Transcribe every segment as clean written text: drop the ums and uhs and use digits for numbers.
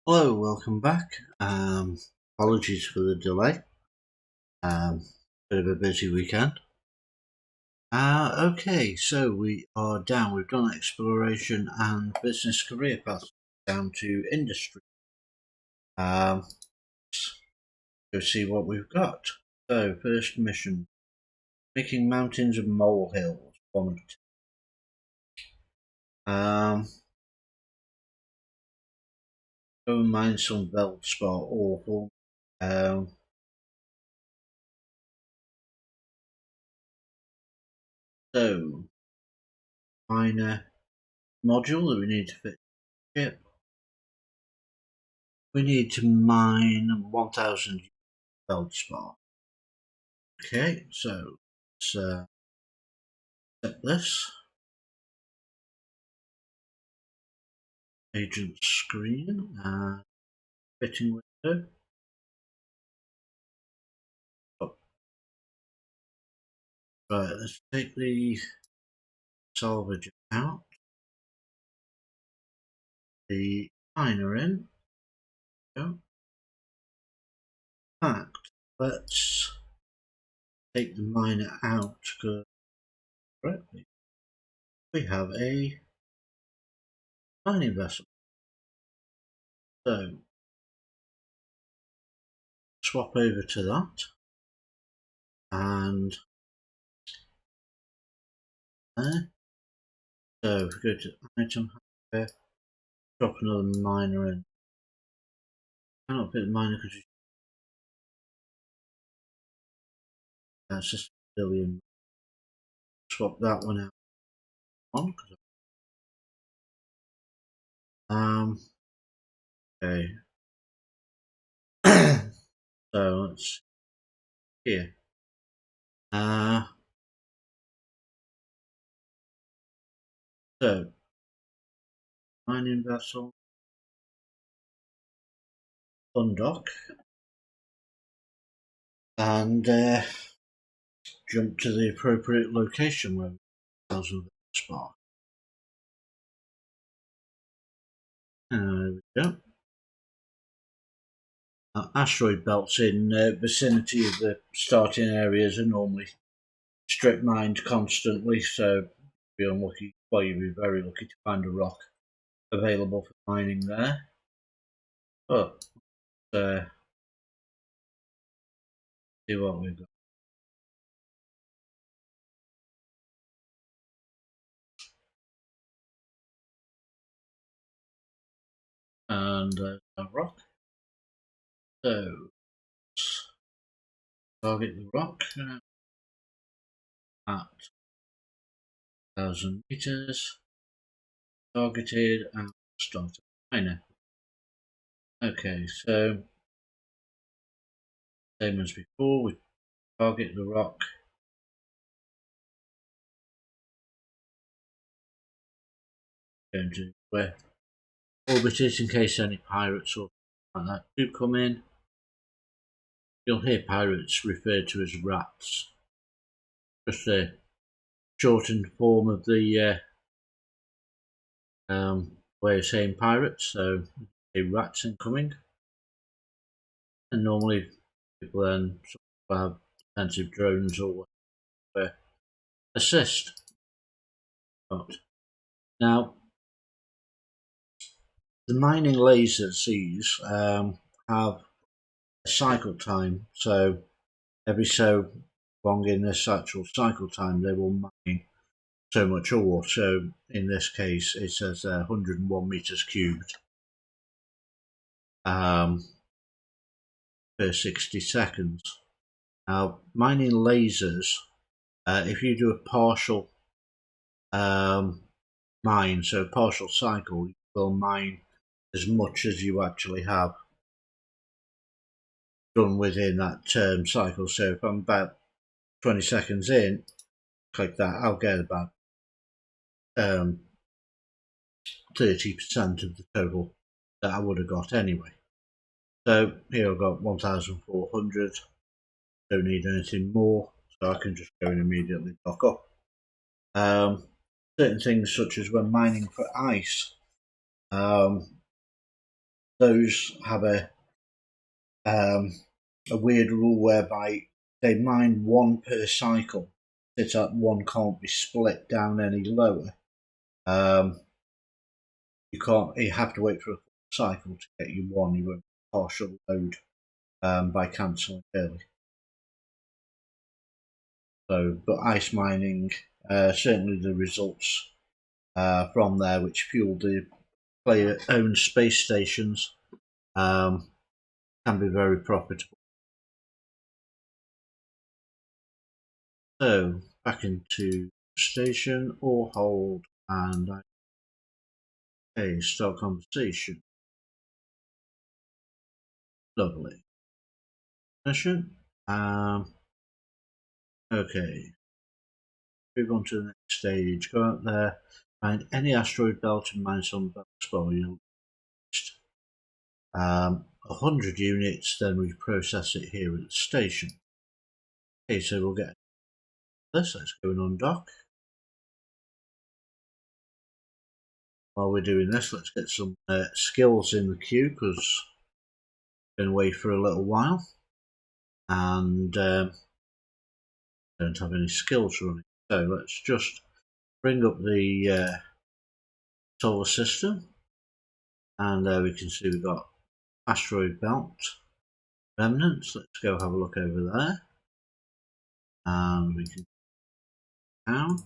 Hello, welcome back. Apologies for the delay. Bit of a busy weekend. Okay, so we are down. We've done exploration and business career paths down to industry. Um, go see what we've got. So, first mission: making mountains and molehills. Go and mine some Veldspar. Awful. Um, so, miner module that we need to fit ship. We need to mine 1000 Veldspar. Okay, so let's set this. Agent screen, fitting window. Oh, right, let's take the salvage out. The miner in. Go. In fact, let's take the miner out correctly. We have a mining vessel. So swap over to that and there. So if we go to item, drop another miner in. I cannot fit the miner because that's just a billion. Swap that one out on. Okay. So let's here. So mining vessel, undock, and jump to the appropriate location where we spot. There we go. Asteroid belts in vicinity of the starting areas are normally strip mined constantly, so be unlucky. Well, you'd be very lucky to find a rock available for mining there. But see what we've got. And a rock. So target the rock at 1000 meters. Targeted and start a miner. Okay, so same as before, we target the rock. Going to orbit it in case any pirates or like that do come in. You'll hear pirates referred to as rats. Just a shortened form of the way of saying pirates. So rats incoming. And normally people then have defensive drones or whatever assist. But now the mining lasers these have a cycle time, so every so long in this actual cycle time they will mine so much ore. So in this case it says 101 meters cubed per 60 seconds. Now mining lasers, if you do a partial mine, so partial cycle, you will mine as much as you actually have done within that cycle. So if I'm about 20 seconds in, click that, I'll get about 30% of the total that I would have got anyway. So here I've got 1400, don't need anything more, so I can just go and immediately dock up. Certain things such as when mining for ice, those have a weird rule whereby they mine one per cycle. It's that one can't be split down any lower. You have to wait for a full cycle to get you one. You won't partial load by cancelling early. So, but ice mining, certainly the results from there, which fuel the player-owned space stations, can be very profitable. So, back into station or hold, and start conversation. Lovely. Mission. Okay. Move on to the next stage. Go out there, find any asteroid belt and mine some belt spore. You'll 100 units, then we process it here at the station. Okay, so we'll get this. Let's go and undock. While we're doing this, let's get some skills in the queue because we've been away for a little while and don't have any skills running. So let's just bring up the solar system, and there we can see we've got asteroid belt remnants. Let's go have a look over there, and we can down.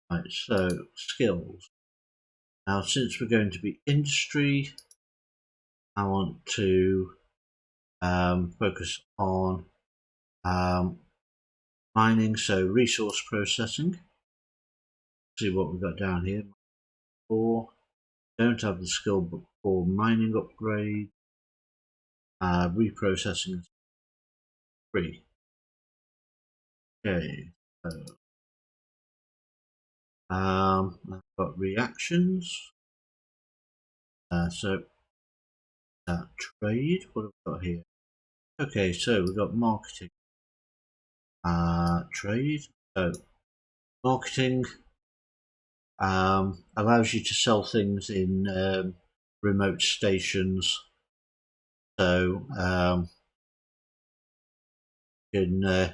Right, so skills. Now, since we're going to be industry, I want to focus on mining, so resource processing. See what we've got down here. 4. Don't have the skill book for mining upgrade. Reprocessing 3. Okay, so I've got reactions. So trade. What have we got here? Okay, so we've got marketing. Trade. So marketing allows you to sell things in remote stations. So you can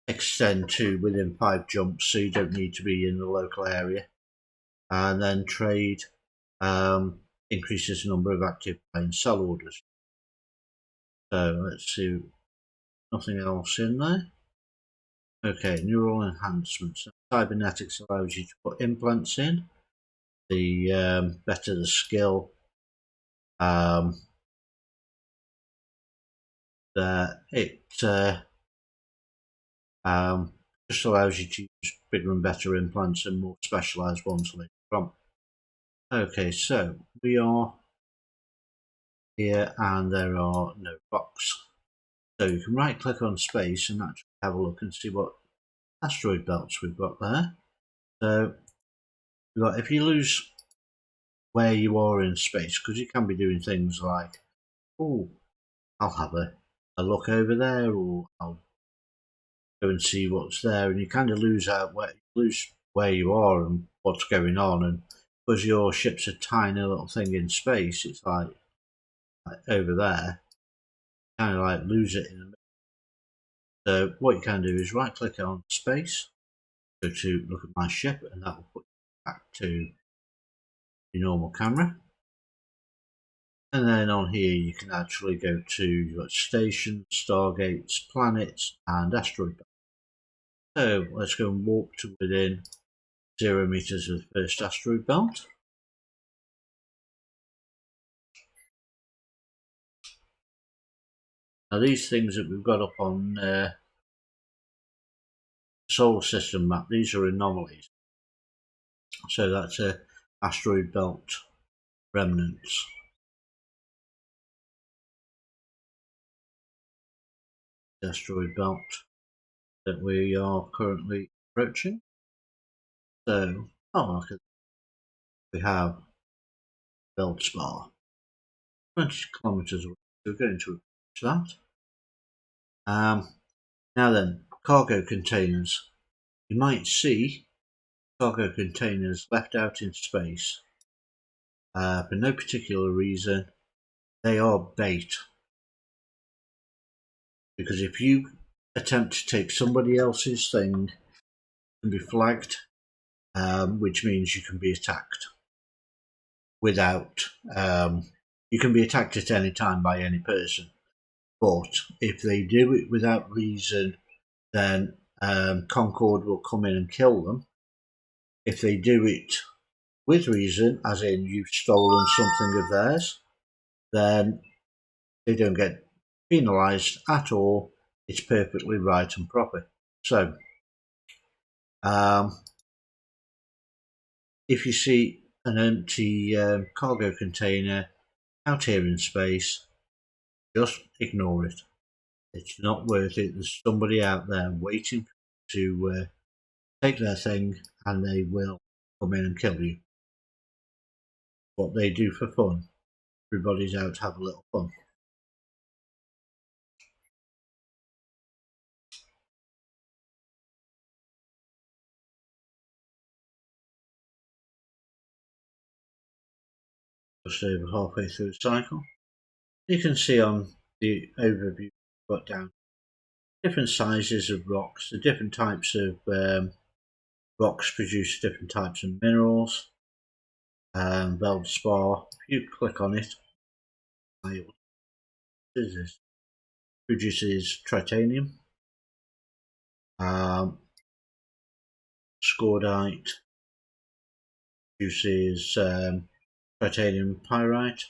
extend to within 5 jumps, so you don't need to be in the local area. And then trade increases the number of active buy and sell orders. So let's see, nothing else in there. Okay, neural enhancements. Cybernetics allows you to put implants in. The better the skill, it just allows you to use bigger and better implants and more specialized ones later on. Okay, so we are here and there are no blocks. So you can right click on space and actually have a look and see what asteroid belts we've got there. So we've got, if you lose where you are in space, because you can be doing things like, oh, I'll have a look over there, or I'll go and see what's there, and you kind of lose where you are and what's going on. And because your ship's a tiny little thing in space, it's like over there, kind of like lose it in the middle. So what you can do is right click on space, go to look at my ship, and that will put you back to your normal camera. And then on here you can actually go to your stations, stargates, planets, and asteroid belts. So let's go and walk to within 0 meters of the first asteroid belt. Now these things that we've got up on the solar system map, these are anomalies. So that's a asteroid belt remnants. The asteroid belt that we are currently approaching. So, we have Feldspar, 20 kilometers away. So we're going to approach that. Now then, cargo containers. You might see cargo containers left out in space. for no particular reason, they are bait. Because if you attempt to take somebody else's thing, you can be flagged, which means you can be attacked without. You can be attacked at any time by any person, but if they do it without reason, then Concord will come in and kill them. If they do it with reason, as in you've stolen something of theirs, then they don't get penalised at all. It's perfectly right and proper. So, if you see an empty cargo container out here in space, just ignore it. It's not worth it. There's somebody out there waiting to take their thing, and they will come in and kill you. What they do for fun. Everybody's out to have a little fun. Just over halfway through the cycle. You can see on the overview got down different sizes of rocks, the different types of rocks produce different types of minerals. Veldspar, if you click on it, this produces titanium, scordite produces titanium pyrite,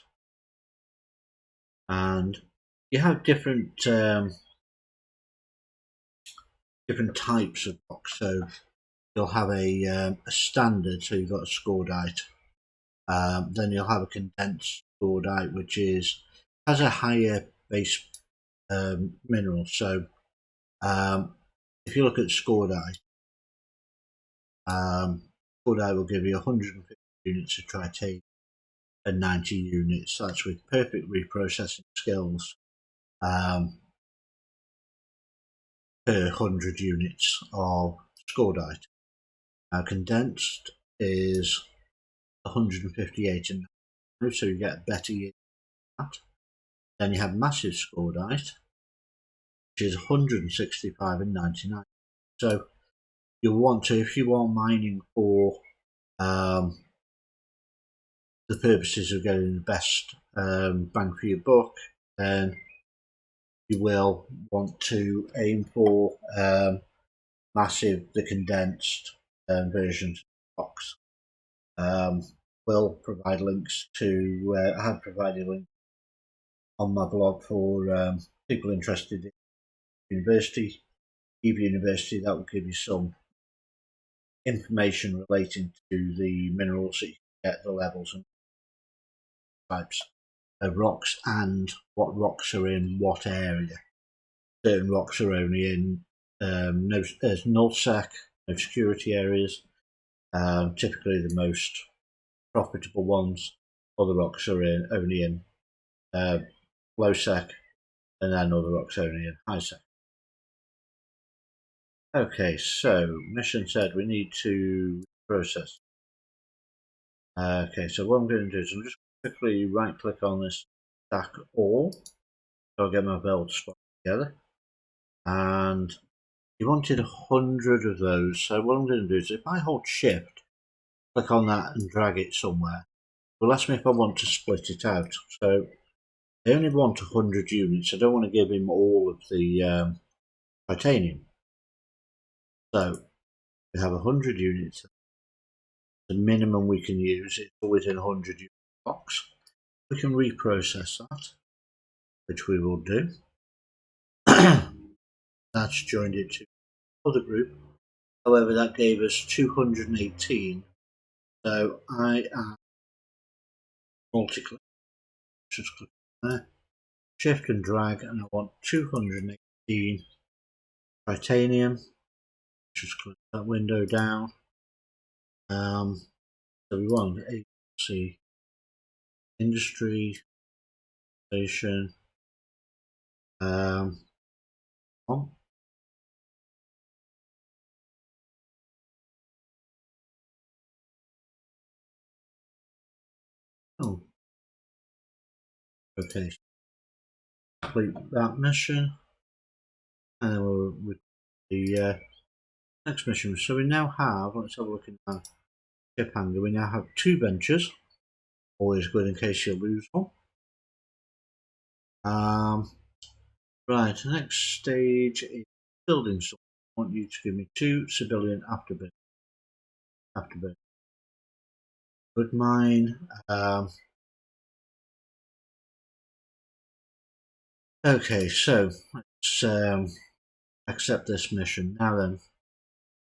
and you have different types of rocks. So you'll have a standard, so you've got a scordite. Then you'll have a condensed scordite, which has a higher base mineral. So if you look at scordite, scordite will give you 150 units of titanium and 90 units. That's with perfect reprocessing skills per 100 units of scordite. Now, condensed is 158 and 90, so you get a better yield than that. Then you have massive scordite, which is 165 and 99. So you'll want to, if you are mining for the purposes of getting the best bang for your buck, then you will want to aim for massive, the condensed versions of rocks. Will provide links to, I have provided links on my blog for people interested in university, EVE University. That will give you some information relating to the minerals that you can get, the levels and types of rocks, and what rocks are in what area. Certain rocks are only in there's nullsec, no security areas, typically the most profitable ones. Other rocks are only in low sec, and then other rocks only in high sec. Okay, so mission said we need to process. Okay, so what I'm going to do is I'm just quickly right click on this stack all, so I'll get my Veldspar together. And you wanted 100 of those, so what I'm going to do is if I hold shift, click on that and drag it somewhere, it will ask me if I want to split it out. So I only want 100 units. I don't want to give him all of the titanium. So we have 100 units. The minimum we can use is always in 100 unit box. We can reprocess that, which we will do. That's joined it to other group. However, that gave us 218. So I am multi-click, just click there, shift and drag, and I want 218 titanium. Just click that window down. So we want agency, industry, station, on. Okay, complete that mission, and then we'll with the next mission. So we now have, let's have a look in our ship hangar. We now have 2 benches. Always good in case you lose one. Right, the next stage is building something. I want you to give me 2 civilian afterburners. Good mine. Okay, so let's accept this mission. Now then,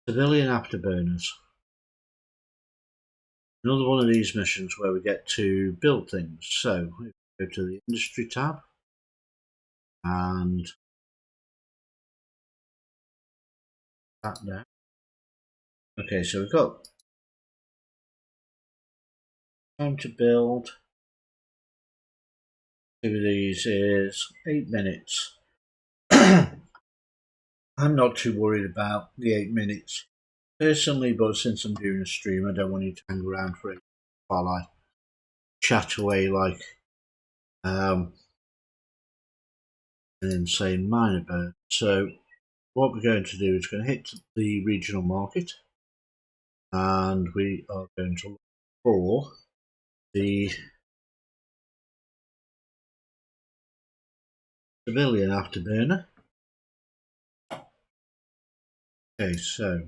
civilian afterburners. Another one of these missions where we get to build things. So we go to the industry tab and that there. Okay, so we've got time to build. Two of these is 8 minutes. I'm not too worried about the 8 minutes personally, but since I'm doing a stream, I don't want you to hang around for it while I chat away like an insane miner bird. So what we're going to do is going to hit the regional market, and we are going to look for the civilian afterburner. Okay, so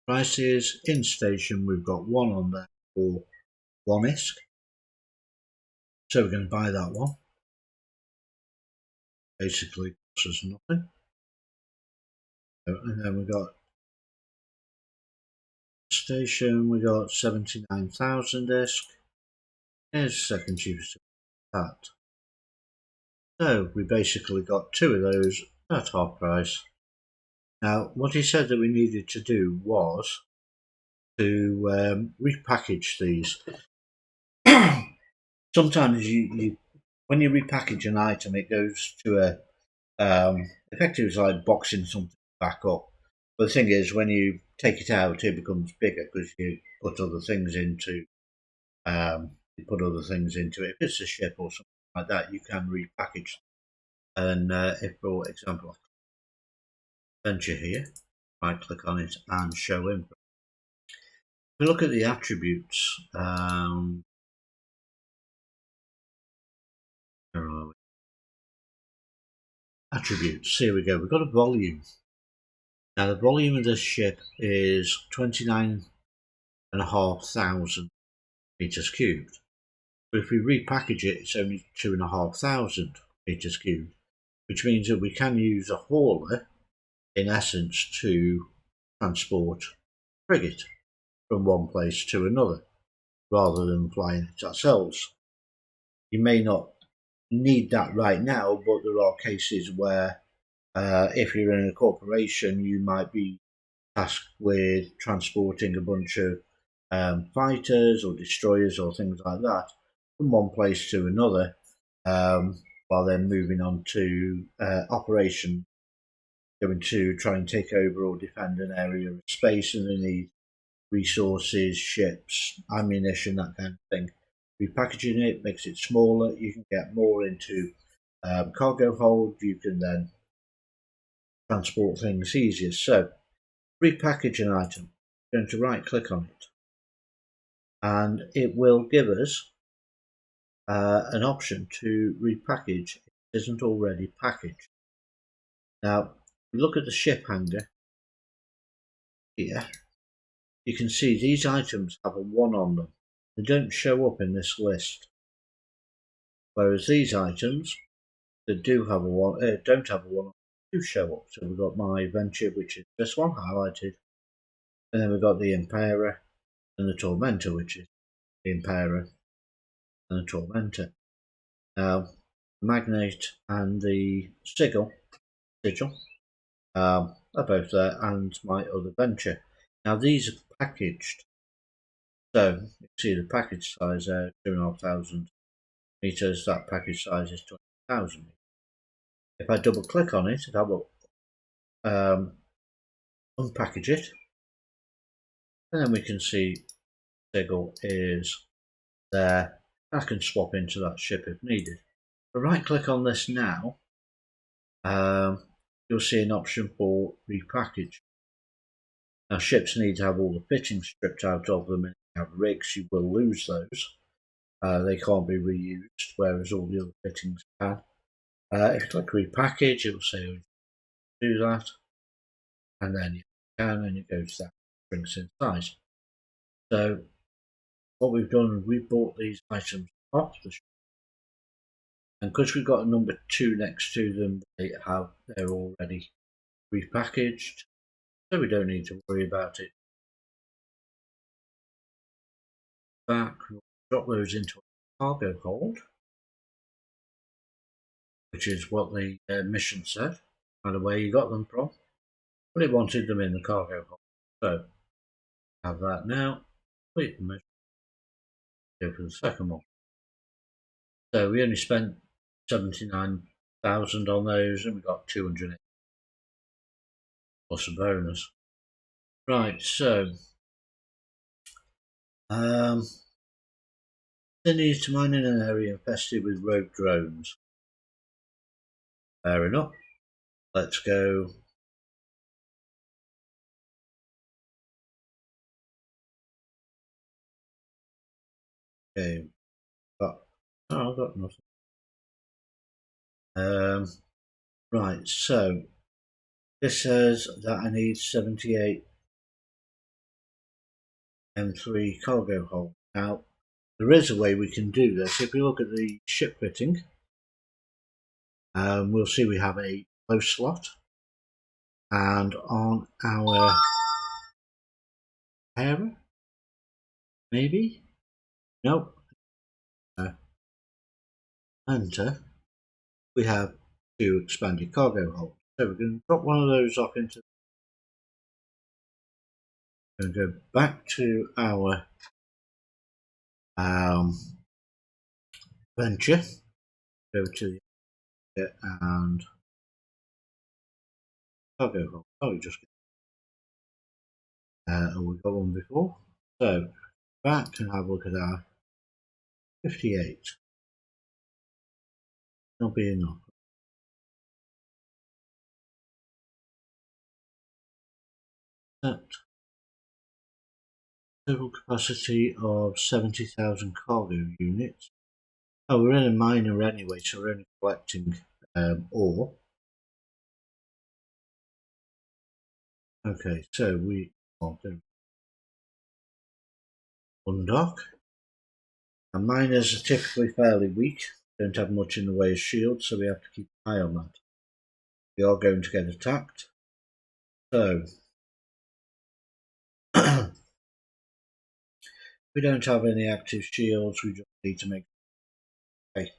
prices in station, we've got 1 on there for 1 ISK. So we're going to buy that one. Basically costs us nothing. And then we got station, we got 79,000 ISK. Here's second cheapest that. So we basically got 2 of those at half price. Now, what he said that we needed to do was to repackage these. Sometimes you when you repackage an item, it goes to a effectively it's like boxing something back up. But the thing is, when you take it out, it becomes bigger because you put other things into it. If it's a ship or something like that, you can repackage. And if, for example, venture here, right click on it and show info. If we look at the attributes, where are we? Attributes, here we go, we've got a volume. Now the volume of this ship is 29,500 meters cubed. But if we repackage it, it's only 2,500 meters cubed, which means that we can use a hauler, in essence, to transport frigate from one place to another, rather than flying it ourselves. You may not need that right now, but there are cases where if you're in a corporation, you might be tasked with transporting a bunch of fighters or destroyers or things like that from one place to another, while they're moving on to operation, going to try and take over or defend an area of space, and they need resources, ships, ammunition, that kind of thing. Repackaging it makes it smaller. You can get more into cargo hold. You can then transport things easier. So, repackage an item. I'm going to right click on it, and it will give us an option to repackage if it isn't already packaged. Now, if we look at the ship hangar here, you can see these items have a 1 on them. They don't show up in this list. Whereas these items that do have a 1, don't have a 1, do show up. So we've got my venture, which is this one highlighted, and then we've got the Impera and the Tormentor, which is the Impera and the Tormentor. Now, the Magnate and the Sigil are both there, and my other venture. Now these are packaged. So you see the package size there, 2,500 meters. That package size is 20,000. If I double click on it, that will unpackage it, and then we can see Sigil is there I can swap into that ship if needed. But right click on this now, you'll see an option for repackage. Now ships need to have all the fittings stripped out of them, and if you have rigs you will lose those. They can't be reused, whereas all the other fittings can. If you click repackage, it will say do that, and then you can, and it goes down, shrinks in size. So what we've done is we've bought these items off the shop, and because we've got a number 2 next to them, they're already repackaged, so we don't need to worry about it. Back, we'll drop those into a cargo hold, which is what the mission said, by the way you got them from, but it wanted them in the cargo hold. So have that now, complete the mission, go for the second one. So we only spent 79,000 on those, and we got 200 plus a bonus. Right, so they need to mine in an area infested with rogue drones. Fair enough. Let's go. Okay, I've got nothing. Right, so this says that I need 78 M3 cargo hold. Now, there is a way we can do this. If we look at the ship fitting, we'll see we have a close slot, and on our pair, maybe? Nope. Enter. We have 2 expanded cargo holds. So we're going to drop one of those off into. We're going to go back to our venture. Go to the and cargo hold. Oh, we just we got one before. So back and have a look at our 58. Not be enough. Set. Total capacity of 70,000 cargo units. Oh, we're in a miner anyway, so we're only collecting ore. Okay, so we will go undock. And miners are typically fairly weak, don't have much in the way of shields, so we have to keep an eye on that. We are going to get attacked. So we don't have any active shields, we just need to make okay.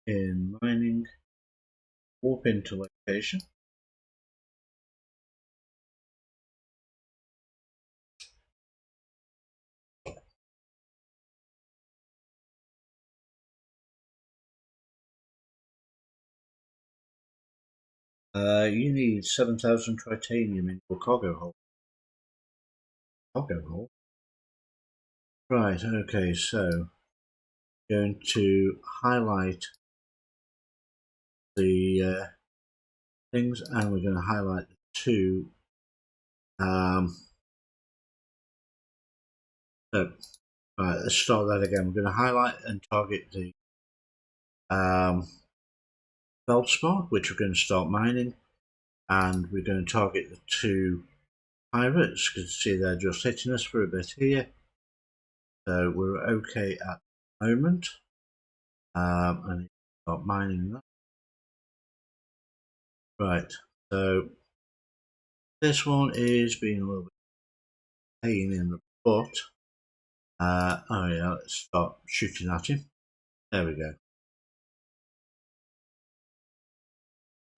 In mining, warp into location. You need 7,000 titanium in your cargo hold. Cargo hold? Right, okay, so going to highlight the things, and we're going to highlight the 2 so right, let's start that again. We're going to highlight and target the feldspar, which we're going to start mining, and we're going to target the 2 pirates. You can see they're just hitting us for a bit here, so we're okay at the moment. And start mining that. Right, so this one is being a little bit pain in the butt. Oh yeah, let's start shooting at him. There we go.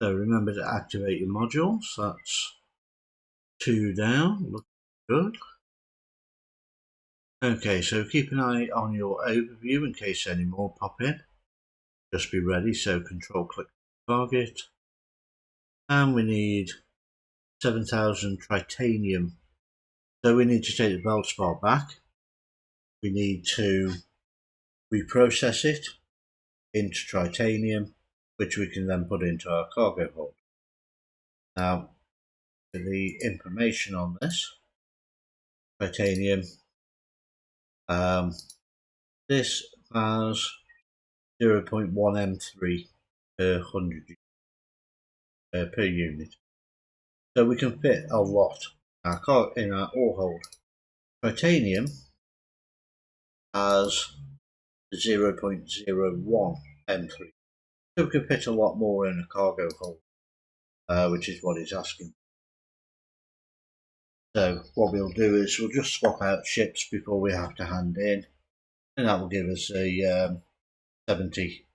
So remember to activate your modules. That's 2 down. Looks good. Okay, so keep an eye on your overview in case any more pop in. Just be ready. So control click target, and we need 7,000 titanium. So we need to take the feldspar back. we need to reprocess it into titanium, which we can then put into our cargo hold. Now, for the information on this, titanium, this has 0.1 M3 per 100 per unit. So we can fit a lot in our ore hold. Titanium has 0.01 M3. So we can fit a lot more in a cargo hold, which is what he's asking. So what we'll do is we'll just swap out ships before we have to hand in, and that will give us a 70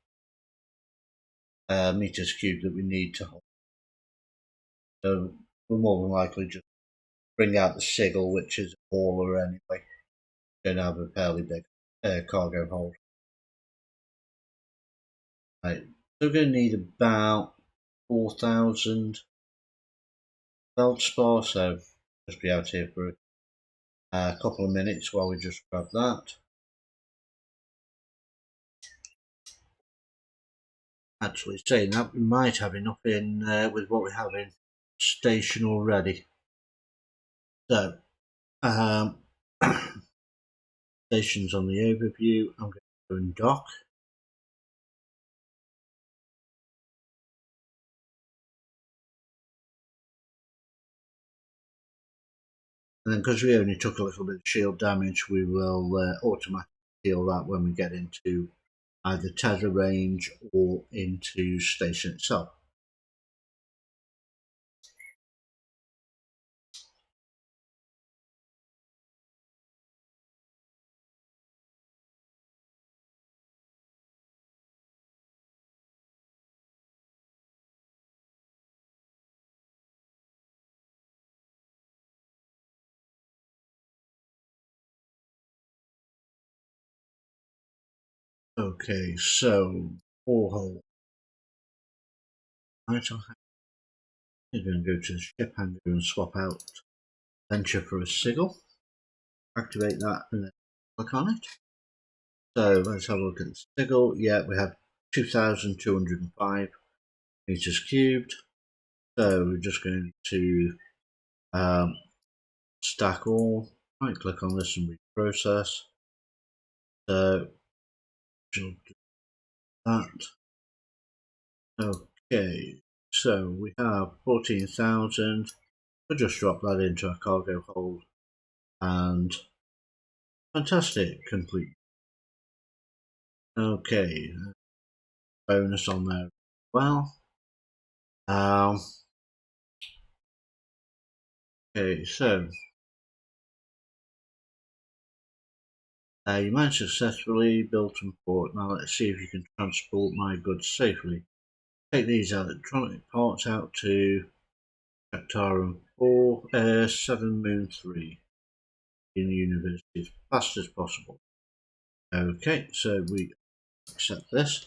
meters cubed that we need to hold. So we'll more than likely just bring out the Sigil, which is a hauler anyway. Going to have a fairly big cargo hold. Right. So we're going to need about 4,000 feldspar, so just be out here for a couple of minutes while we just grab that. Actually, saying that, we might have enough in with what we have in station already. So, stations on the overview. I'm going to go and dock. And then because we only took a little bit of shield damage, we will automatically heal that when we get into either tether range or into station itself. Okay, so borehole. Right, I'm going to go to the ship hangar and swap out Venture for a Sigil. Activate that and then click on it. So let's have a look at the Sigil. Yeah, we have 2,205 meters cubed. So we're just going to stack all. Right click on this and reprocess. So we'll do that. Okay, so we have 14,000. We'll just drop that into our cargo hold and fantastic, complete. Okay, bonus on there as well. Okay, so you might successfully build and port. Now let's see if you can transport my goods safely. Take these electronic parts out to Hectarum 4, 7 Moon 3 in the university as fast as possible. Okay, so we accept this.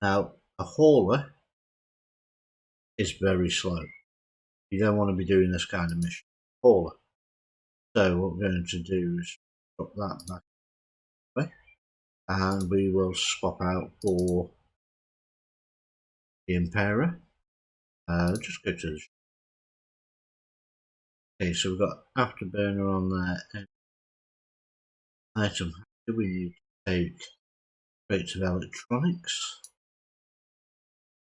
Now, a hauler is very slow. You don't want to be doing this kind of mission. Hauler. So what we're going to do is drop that back away, and we will swap out for the Impera. Just go to the okay, so we've got afterburner on there. Item we need to take rates of electronics.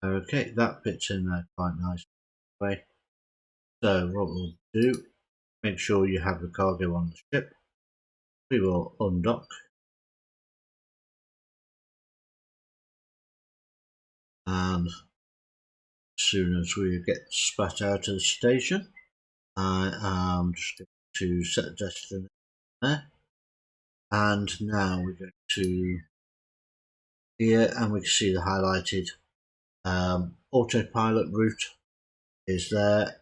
Okay, that fits in there quite nicely. So what we'll do, make sure you have the cargo on the ship. We will undock. And as soon as we get spat out of the station, I am just going to set a destination there. And now we're going to here, and we can see the highlighted autopilot route is there.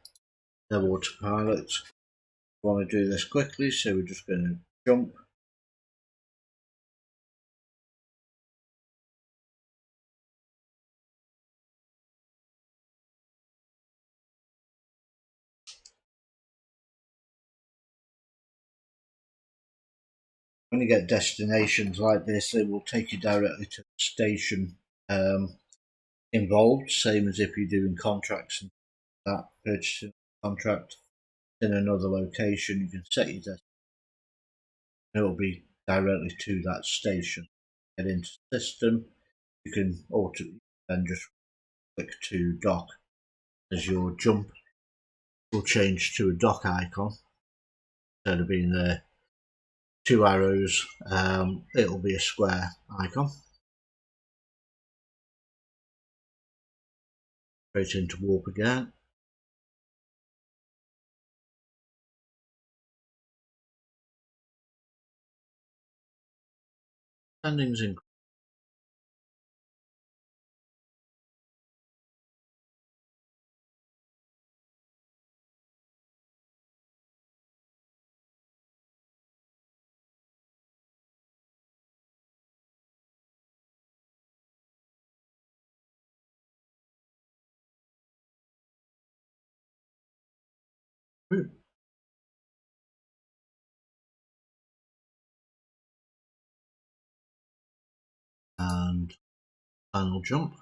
No autopilot. We want to do this quickly, so we're just going to jump. when you get destinations like this, they will take you directly to the station involved, same as if you're doing contracts and that, purchasing a contract in another location. You can set your destination, and it will be directly to that station. Get into the system, you can then just click to dock as your jump will change to a dock icon. Instead of being there 2 arrows, it'll be a square icon. Straight into warp again. Standings in. And final jump.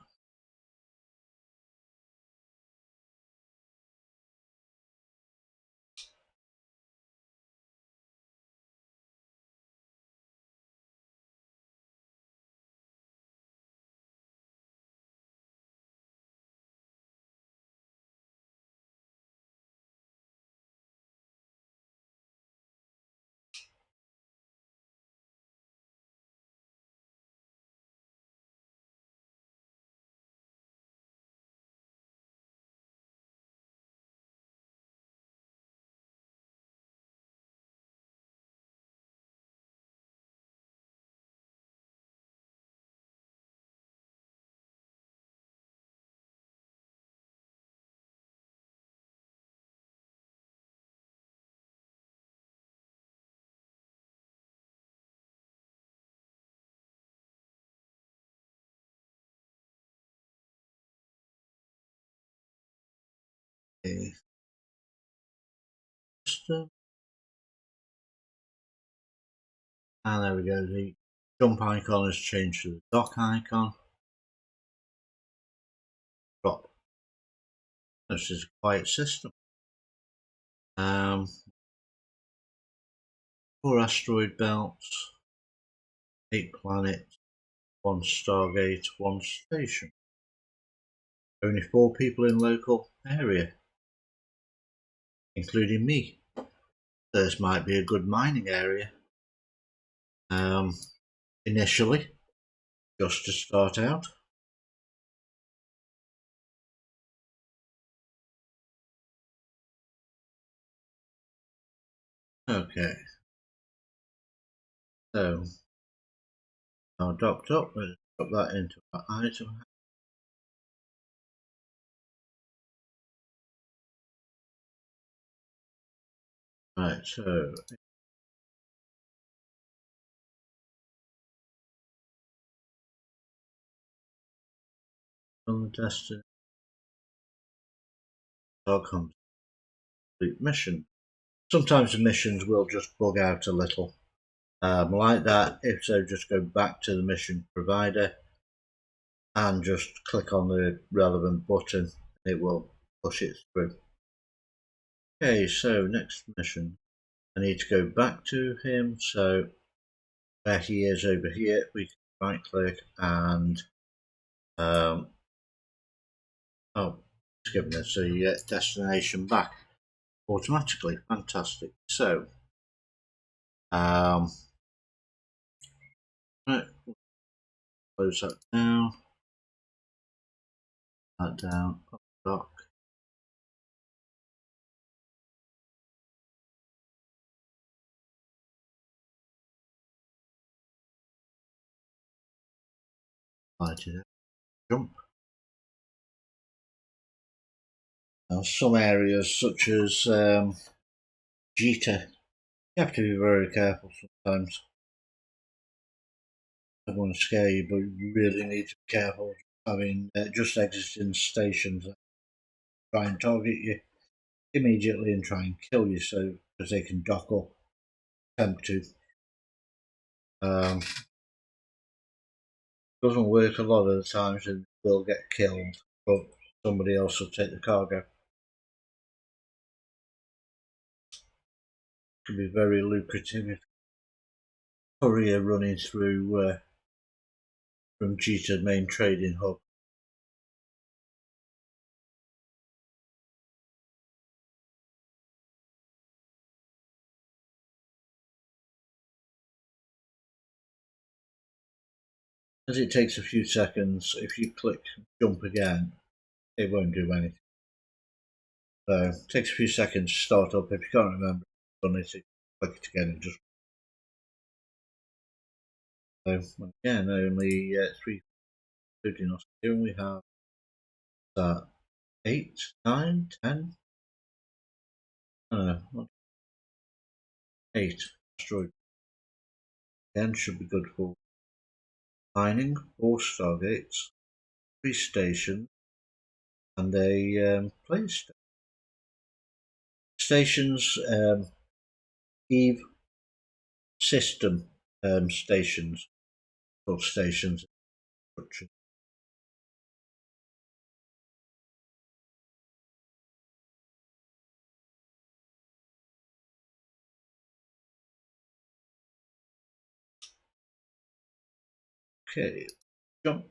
Okay. And there we go, the jump icon has changed to the dock icon. Drop. This is a quiet system. 4 asteroid belts, 8 planets, 1 Stargate, 1 station. Only 4 people in local area, including me. This might be a good mining area. Initially, just to start out. Okay, so now docked up, let's drop that into our item. Right, so on the destiny, comes the mission. Sometimes the missions will just bug out a little. Like that, if so, just go back to the mission provider and just click on the relevant button. It will push it through. Okay, so next mission. I need to go back to him. So where he is over here, we can right click and oh, it's giving us a destination back automatically. Fantastic. So right, close that down, that down, dock. Jump. Now, some areas such as Jita, you have to be very careful sometimes. I don't want to scare you, but you really need to be careful. Having just exiting stations that try and target you immediately and try and kill you, so because they can dock up, attempt to. Doesn't work a lot of the times and will get killed, but somebody else will take the cargo. It can be very lucrative. Courier running through from Cheetah main trading hub. As it takes a few seconds, if you click jump again, it won't do anything. So it takes a few seconds to start up. If you can't remember done it, click it again and just. So again, only 3 including us here, and we have 8, 9, 10. No, not 8 asteroid. Again, should be good for mining, 4 stargates, 3 stations, and a place station. Stations, Eve system stations, or stations. Okay, jump.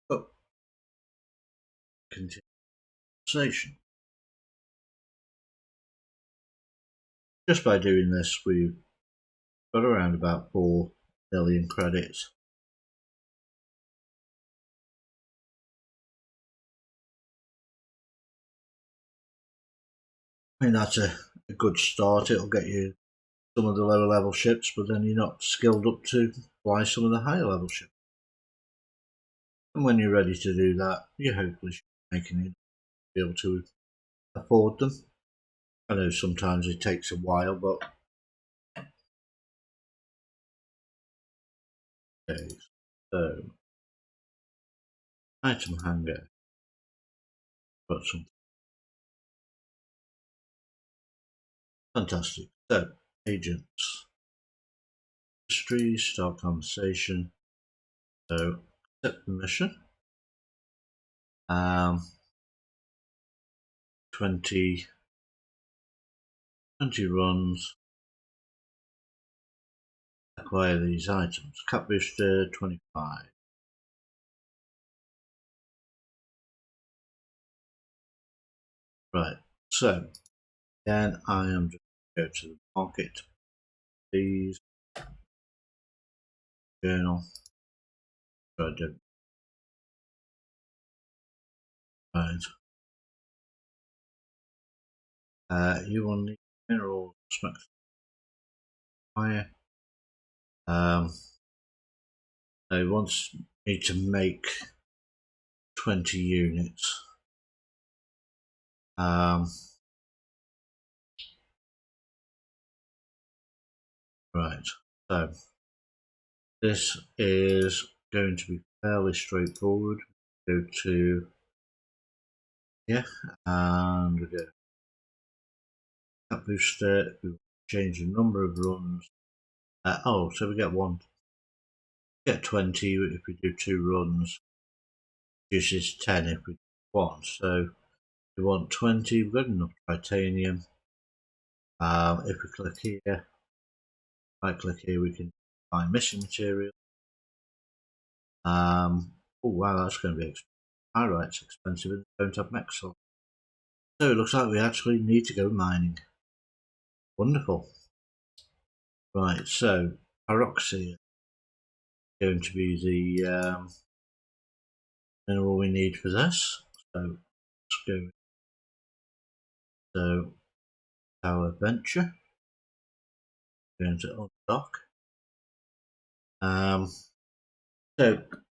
Up. Continue conversation. Just by doing this, we've got around about 4 million credits. I mean, that's a good start. It'll get you some of the lower level ships, but then you're not skilled up to fly some of the higher level ships. And when you're ready to do that, you hopefully should be making it be able to afford them. I know sometimes it takes a while, but okay. So item hangar. Got some fantastic. So agents. History, start conversation. So accept the mission. 20 runs. Acquire these items. Cap booster 25. Right. So then I am just going to go to the market. These journal. I don't. Right. You will need mineral smokes fire. They want me to make 20 units. Right. So this is going to be fairly straightforward. Go to and we go cap booster. We change the number of runs. So we get 1. Get 20 if we do 2 runs. Produces 10 if we do 1. So we want 20. We've got enough titanium. If we click here, right click here, we can buy mission material. Oh wow, that's going to be expensive. pyrite's expensive and they don't have Mexor. So it looks like we actually need to go mining. Wonderful. Right, so pyroxene is going to be the mineral we need for this. So let's go. So our venture. Going to undock. So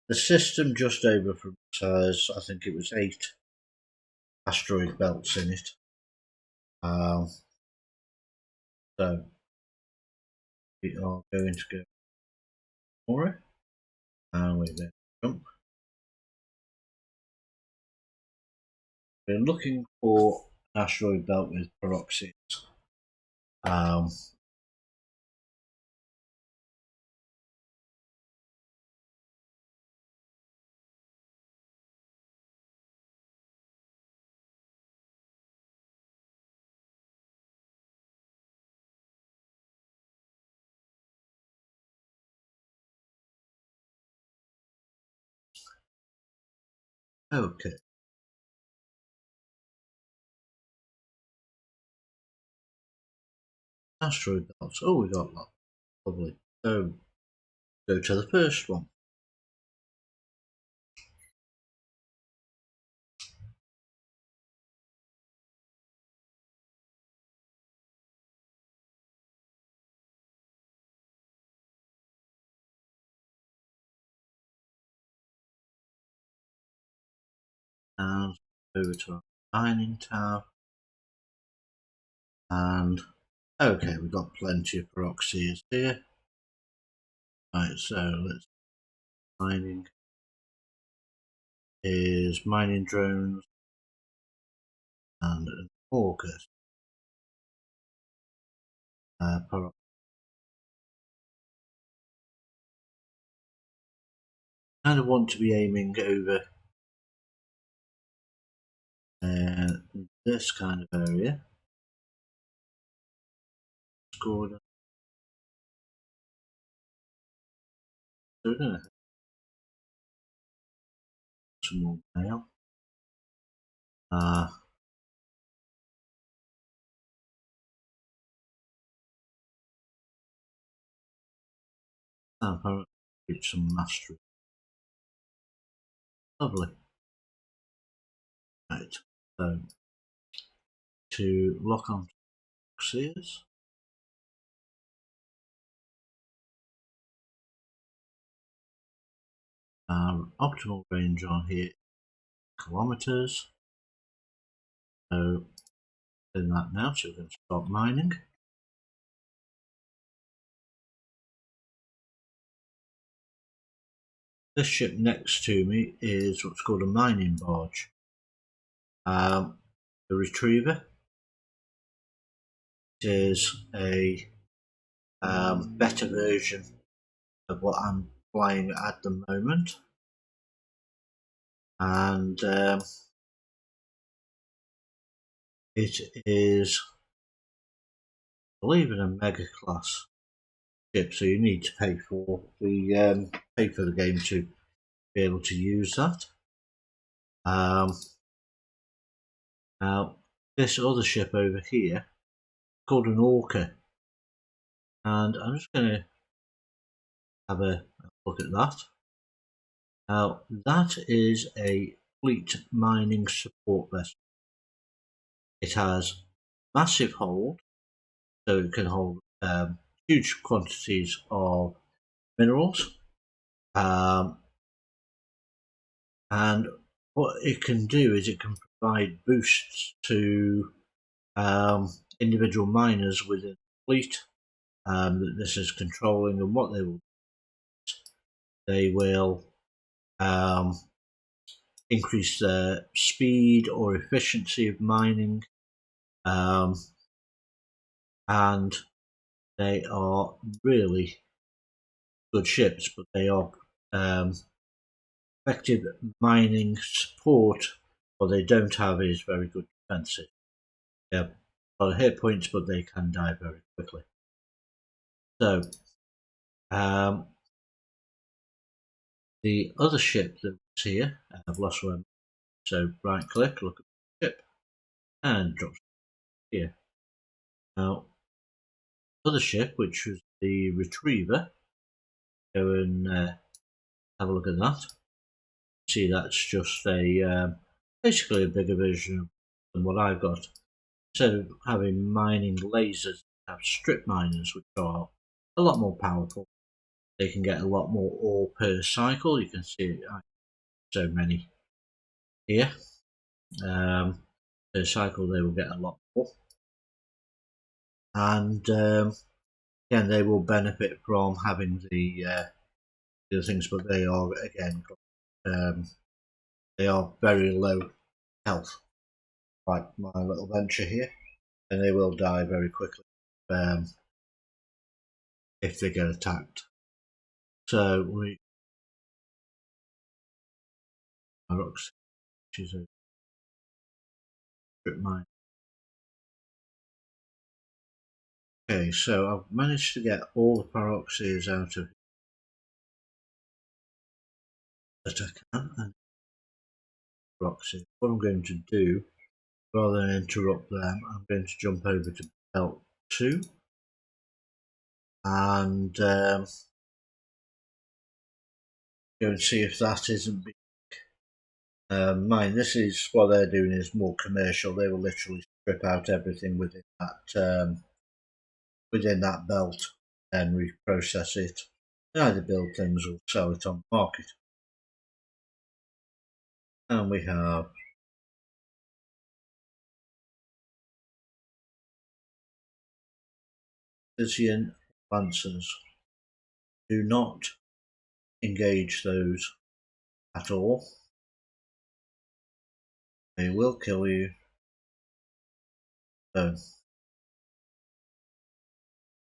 the system just over from us has, I think it was 8 asteroid belts in it. So we are going to go for it, and we're going to jump. We're looking for an asteroid belt with pyroxenes. Okay. Asteroid belts. Oh, we got that. Lovely. So go to the first one. And over to our mining tab. And okay, we've got plenty of pyroxenes here. Right, so let's mining is mining drones and an AUKUS. Kind of want to be aiming over this kind of area. Scored. So we're going to have some more mail. And reach some mastery. Lovely. Right. So to lock on Sears. Optimal range on here, kilometers. So doing that now, so we're going to start mining. This ship next to me is what's called a mining barge. The Retriever is a better version of what I'm flying at the moment, and it is, I believe, in a mega class ship, so you need to pay for the game to be able to use that. Now this other ship over here, called an Orca, and I'm just going to have a look at that. Now that is a fleet mining support vessel. It has massive hold, so it can hold huge quantities of minerals, and what it can do is it can provide boosts to individual miners within the fleet that this is controlling, and what they will increase the speed or efficiency of mining, and they are really good ships, but they are effective mining support. What they don't have is very good defensive. They have a lot of hit points, but they can die very quickly. So the other ship that's here, I've lost one. So right click, look at the ship, and drop here. Now, other ship, which was the Retriever, go and have a look at that. See, that's just a basically a bigger version than what I've got. Instead of having mining lasers, I have strip miners, which are a lot more powerful. They can get a lot more ore per cycle. You can see so many here. Per cycle, they will get a lot more. And again, they will benefit from having the other things, but they are, again, they are very low health, like my little venture here, and they will die very quickly if they get attacked. So we Pyrox, which is a strip mine. Okay, so I've managed to get all the Pyroxes out of that I can, and Pyroxes. What I'm going to do, rather than interrupt them, I'm going to jump over to belt 2 and go and see if that isn't mine. This is what they're doing is more commercial. They will literally strip out everything within that belt and reprocess it. They either build things or sell it on the market. And we have Lysian Lancers. Do not engage those at all. They will kill you. So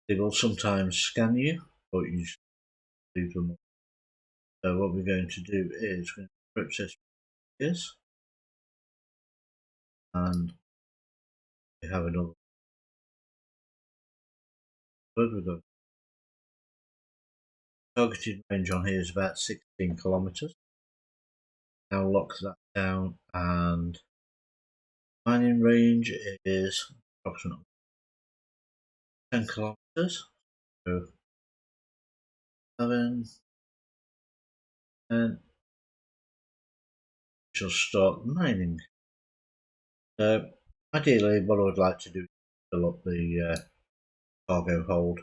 they will sometimes scan you, but you just leave them. So what we're going to do is we're going to process this, and we have another. The targeted range on here is about 16 kilometers. Now lock that down, and mining range is approximately 10 kilometers. So 7, and she'll start mining. So ideally, what I would like to do is fill up the cargo hold.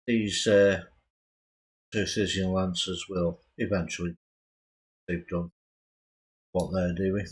These Cartesian Lancers will eventually, they've done what they're doing.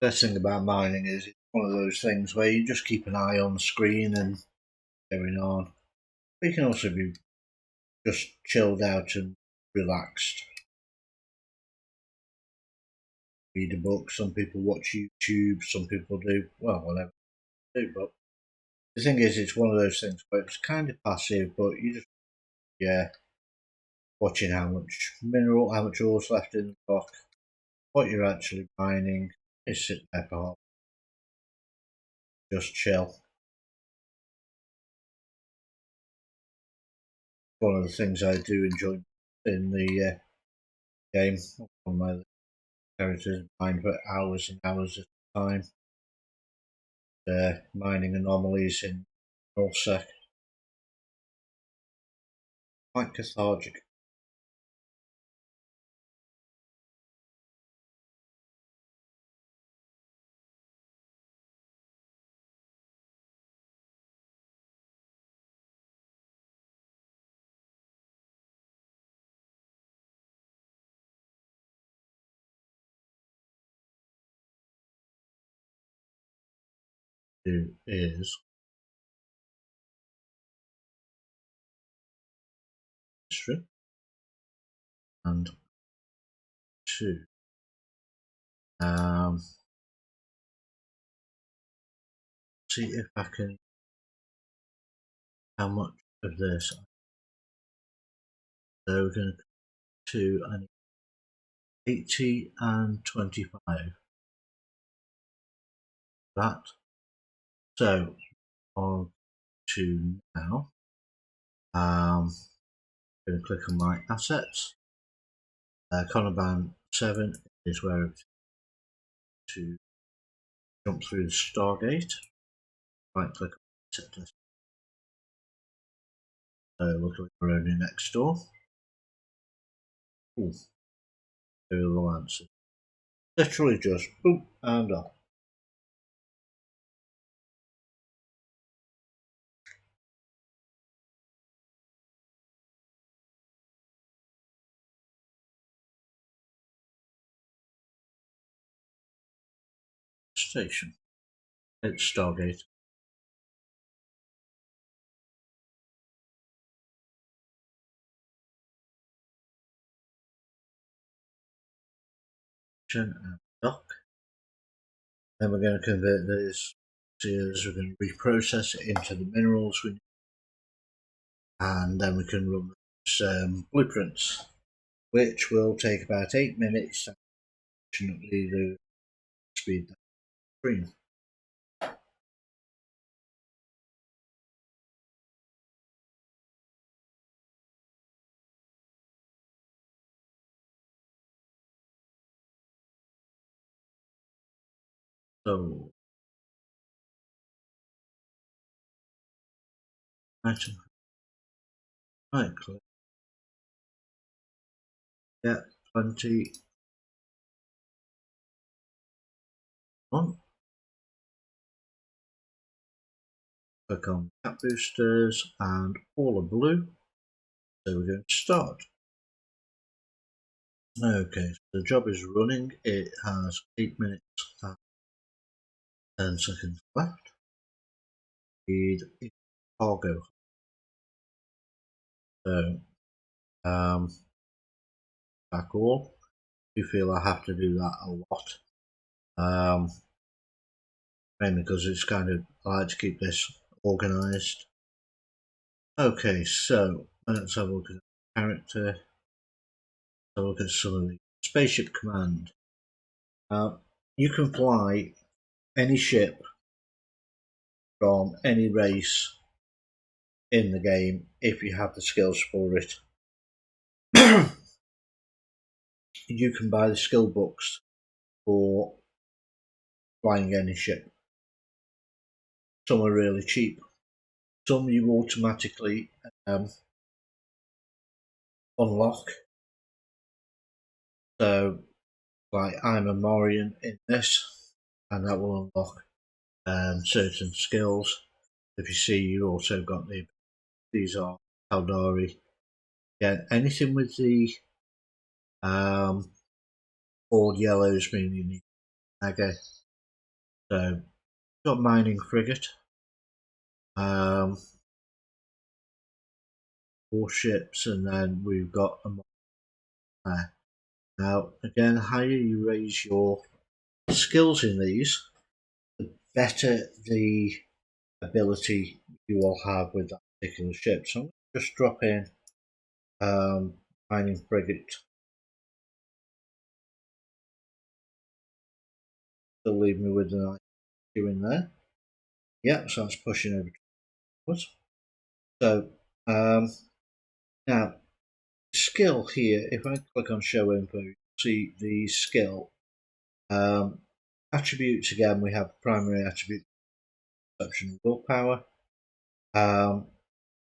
Best thing about mining is it's one of those things where you just keep an eye on the screen and going on. But you can also be just chilled out and relaxed. Read a book. Some people watch YouTube. Some people do whatever they do. But the thing is, it's one of those things where it's kind of passive, but you just watching how much ore's left in the block, what you're actually mining. Is sit there for just chill. One of the things I do enjoy in the game. One of my characters mine for hours and hours at a time. Mining anomalies in nullsec. Quite cathartic. do is history and 2. See if I can, how much of this. So we're going to an 80 and 25. That. So on to now. I'm going to click on my assets. Conoban 7 is where it's to jump through the Stargate. Right click on set list. Look at we're only next door. Ooh, there are the answers. Literally just boom and off. Station. It's Stargate. And dock. Then we're going to convert these seals, we're going to reprocess it into the minerals we need, and then we can run some blueprints, which will take about 8 minutes. Unfortunately, the speed that screen. So, item, right click, yeah, 20, on, click on cap boosters and all are blue. So we're going to start. Okay, so the job is running. It has 8 minutes and 10 seconds left. Need cargo. So, back all. I feel I have to do that a lot. Mainly because it's kind of, I like to keep this organized. Okay, so let's have a look at the character. Let's have a look at some of the spaceship command. You can fly any ship from any race in the game if you have the skills for it. You can buy the skill books for flying any ship. Some are really cheap. Some you automatically unlock. So, like I'm a Morian in this, and that will unlock certain skills. If you see, you also got these are Caldari. Yeah, anything with the all yellows meaning you need mega. So got mining frigate, warships, and then we've got a there. Now again, the higher you raise your skills in these, the better the ability you will have with that particular ship. So I'm going to just drop in mining frigate. Still leave me with an IQ in there. Yeah, so that's pushing over towards. So now skill here, if I click on show info, you see the skill. Attributes again, we have primary attribute, perception, willpower.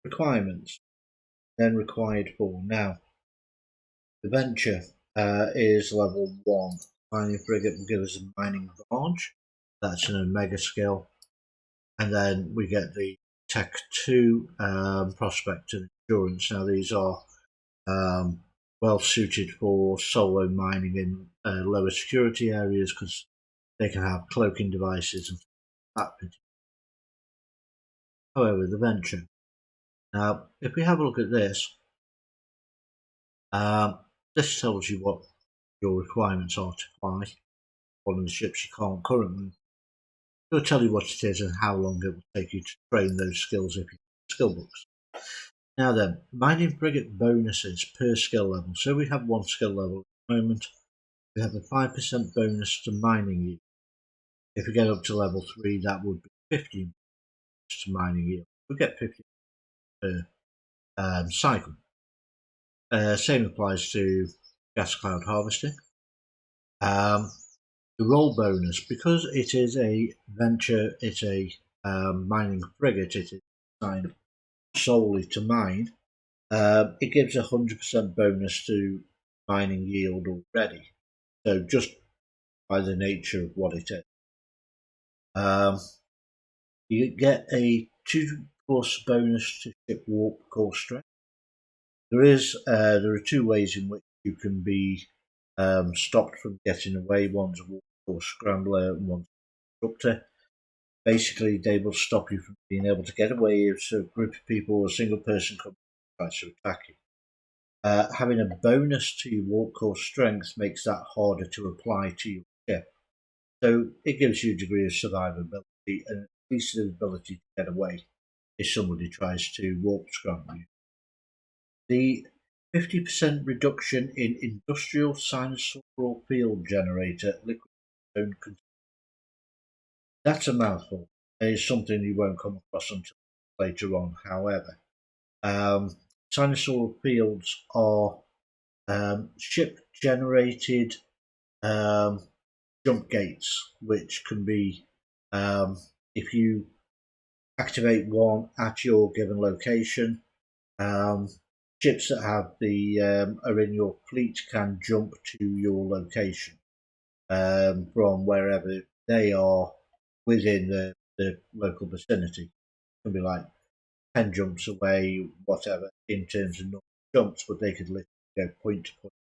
Requirements, then required for. Now, the venture is level 1. Mining frigate will give us a mining barge. That's an omega skill. And then we get the Tech 2 prospect and endurance. Now, these are well suited for solo mining in lower security areas because they can have cloaking devices and that. However, the Venture. Now, if we have a look at this, this tells you what your requirements are to fly one of the ships you can't currently. It'll tell you what it is and how long it will take you to train those skills if you have skill books. Now then, mining frigate bonuses per skill level. So we have one skill level at the moment. We have a 5% bonus to mining yield. If we get up to level 3, that would be 15% to mining yield. We get 50 per cycle. Same applies to gas cloud harvesting. The roll bonus, because it is a venture, it's a mining frigate, it is designed solely to mine. It gives 100% bonus to mining yield already. So just by the nature of what it is. You get a 2+ bonus to ship warp core strength. There are two ways in which you can be stopped from getting away. One's a warp core scrambler and one's a disruptor. Basically, they will stop you from being able to get away if a group of people or a single person comes and tries to attack you. Having a bonus to your warp core strength makes that harder to apply to your ship. So it gives you a degree of survivability and at least the ability to get away if somebody tries to warp scramble you. The 50% reduction in industrial sinusoidal field generator liquid zone control. That's a mouthful. It's something you won't come across until later on. However, sinusoidal fields are ship-generated jump gates, which can be, if you activate one at your given location, ships that have are in your fleet can jump to your location from wherever they are within the local vicinity. It can be like 10 jumps away, whatever, in terms of normal jumps, but they could literally go point to point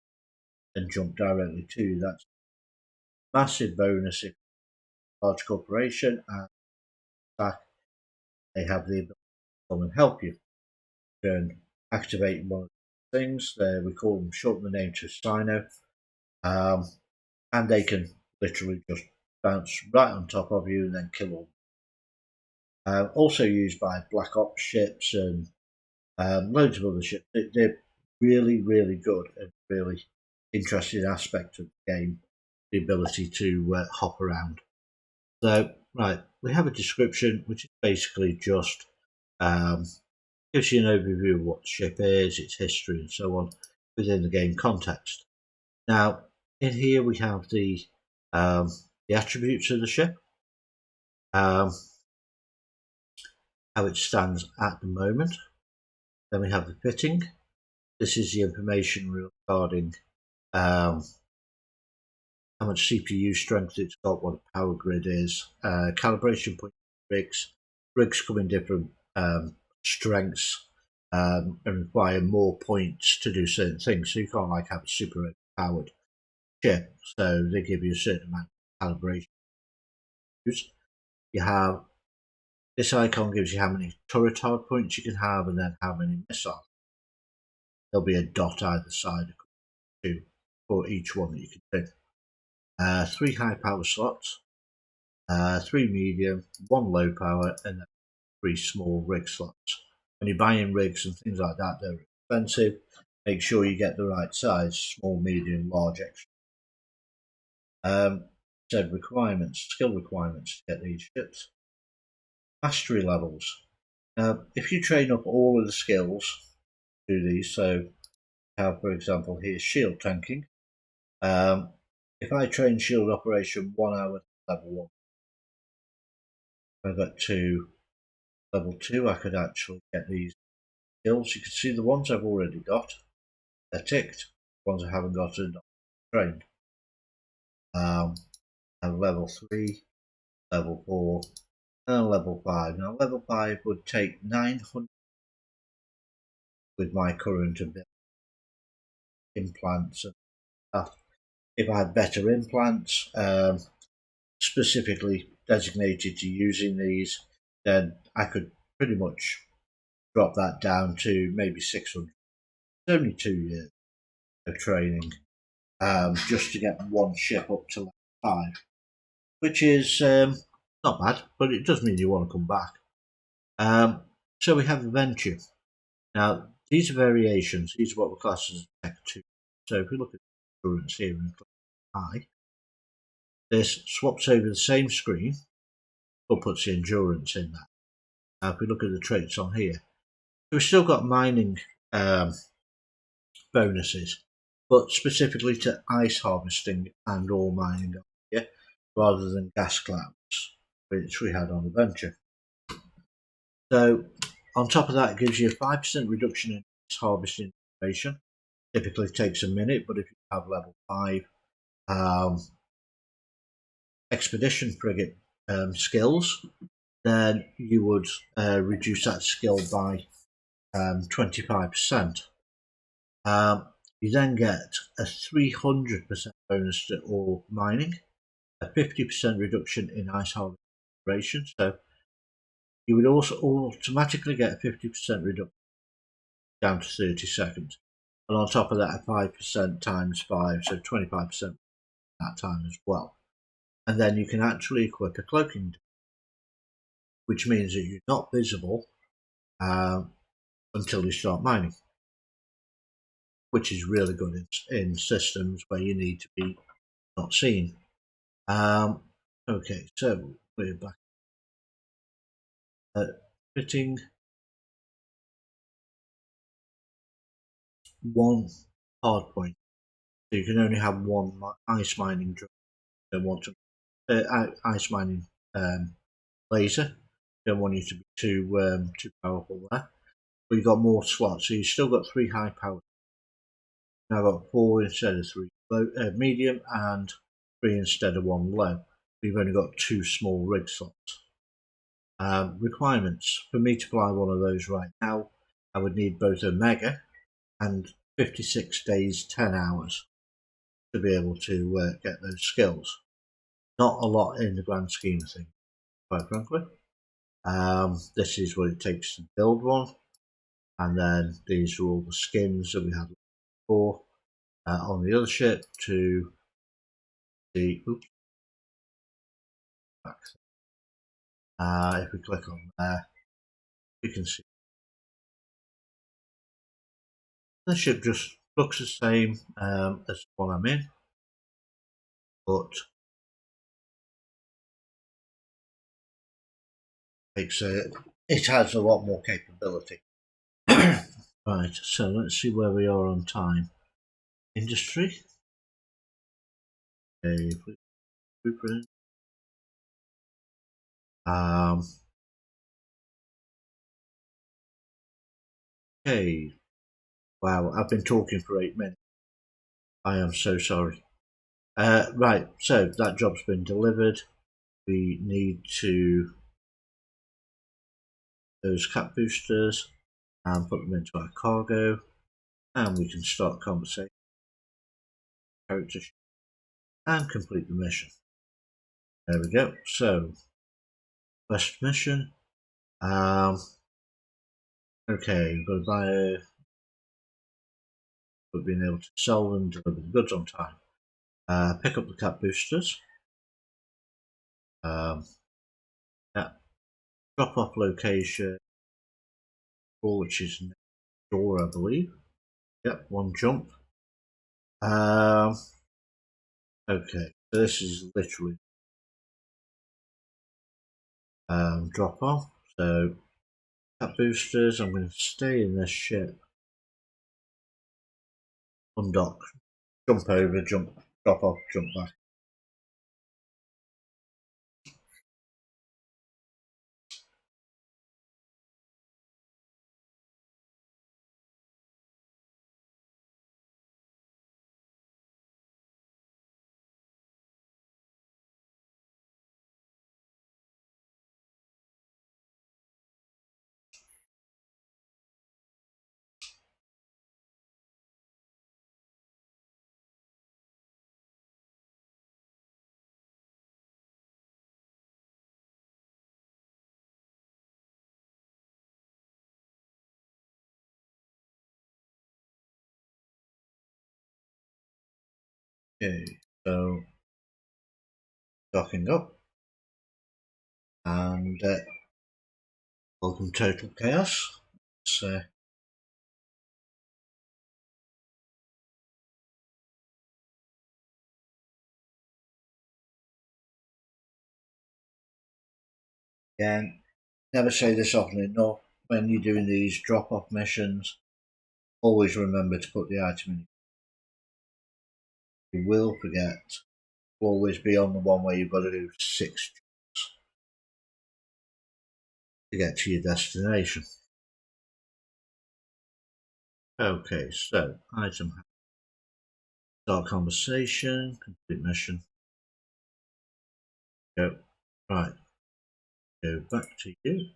and jump directly to you. That's a massive bonus if a large corporation and fact they have the ability to come and help you. You can activate one of the things, we call them, shorten the name to Sino, and they can literally just bounce right on top of you and then kill all. Also used by Black Ops ships and loads of other ships. They're really, really good and really interesting aspect of the game, the ability to hop around. So, right, we have a description which is basically just gives you an overview of what the ship is, its history, and so on within the game context. Now, in here we have the attributes of the ship, how it stands at the moment. Then we have the fitting. This is the information regarding how much CPU strength it's got, what a power grid is, calibration point rigs. Rigs come in different strengths and require more points to do certain things. So you can't like have a super powered ship. So they give you a certain amount of calibration. You have this icon gives you how many turret hard points you can have and then how many missiles. There'll be a dot either side for each one that you can pick. 3 high power slots, 3 medium, 1 low power, and then 3 small rig slots. When you're buying rigs and things like that, they're expensive. Make sure you get the right size, small, medium, large, extra. Said requirements, skill requirements to get these ships. Mastery levels. If you train up all of the skills to these, so have, for example, here's shield tanking. If I train shield operation 1 hour level 1, I got to level 2, I could actually get these skills. You can see the ones I've already got, they're ticked. The ones I haven't got are not trained. And level 3, level 4, and level 5. Now level 5 would take 900 with my current ability, implants and stuff. If I had better implants, specifically designated to using these, then I could pretty much drop that down to maybe 600. It's only 2 years of training just to get one ship up to level 5, which is not bad, but it does mean you want to come back. So we have Adventure. Now, these are variations. These are what we class as Tech 2. So if we look at Endurance here and click I, this swaps over the same screen, but puts the Endurance in there. Now, if we look at the traits on here, we've still got mining bonuses, but specifically to ice harvesting and ore mining here, rather than gas clouds, which we had on Adventure. So on top of that, it gives you a 5% reduction in harvesting duration. Typically takes a minute, but if you have level 5 expedition frigate skills, then you would reduce that skill by 25%. You then get a 300% bonus to ore mining, a 50% reduction in ice harvesting duration. So you would also automatically get a 50% reduction down to 30 seconds. And on top of that, a 5% times 5, so 25% that time as well. And then you can actually equip a cloaking, which means that you're not visible until you start mining, which is really good in systems where you need to be not seen. Okay, so we're back at fitting one hard point. So you can only have one ice mining drone. Don't want to ice mining laser. Don't want you to be too powerful there. But you've got more slots, so you've still got 3 high power. Now I've got 4 instead of 3 low, medium, and 3 instead of 1 low. We've only got 2 small rig slots. Requirements. For me to fly one of those right now, I would need both a Mega and 56 days, 10 hours to be able to get those skills. Not a lot in the grand scheme of things, quite frankly. This is what it takes to build one, and then these are all the skins that we had before on the other ship to the back. If we click on there, you can see the ship just looks the same as the one I'm in, but it has a lot more capability. Right, so let's see where we are on time. Industry. Okay, blueprint. Okay. Wow, I've been talking for 8 minutes. I am so sorry. Right, so that job's been delivered. We need to those cap boosters and put them into our cargo, and we can start conversation, character, and complete the mission. There we go. So, first mission. Okay, we've got to buy we've been able to sell them, deliver the goods on time. Pick up the cap boosters. Yeah. Drop off location, which is next door, I believe. Yep, one jump. Okay, so this is literally drop off. So cap boosters, I'm going to stay in this ship, undock, jump over, jump, drop off, jump back. Okay, so docking up, and welcome Total Chaos. So again, never say this often enough. When you're doing these drop-off missions, always remember to put the item in. You will forget. Always be on the one where you've got to do 6 jumps to get to your destination. Okay, so item, start conversation, complete mission. Go. Right, go back to you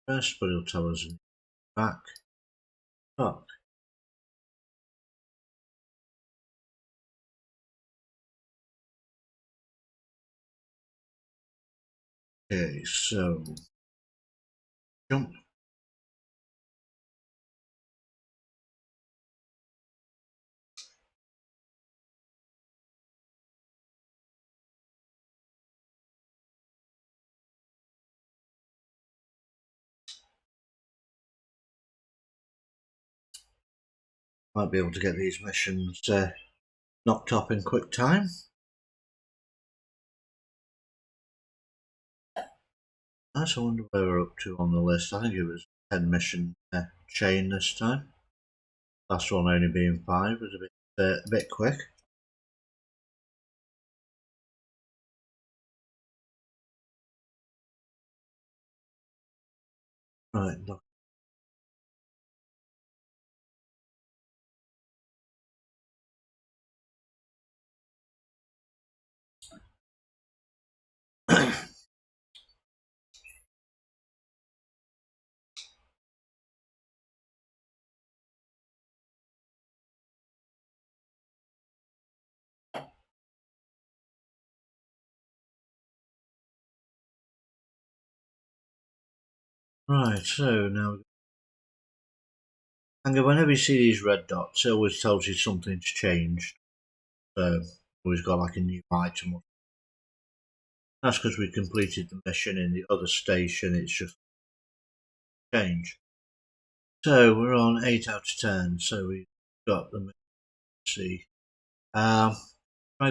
first, but it'll tell us back. Up. Okay, so jump. Might be able to get these missions knocked up in quick time. Nice, I wonder where we're up to on the list. I think it was 10 mission chain this time. Last one only being 5 was a bit quick. Right, look. Right, so now, and whenever you see these red dots, it always tells you something's changed. So, always got like a new item. That's because we completed the mission in the other station, it's just changed. So, we're on 8 out of 10, so we've got the see. My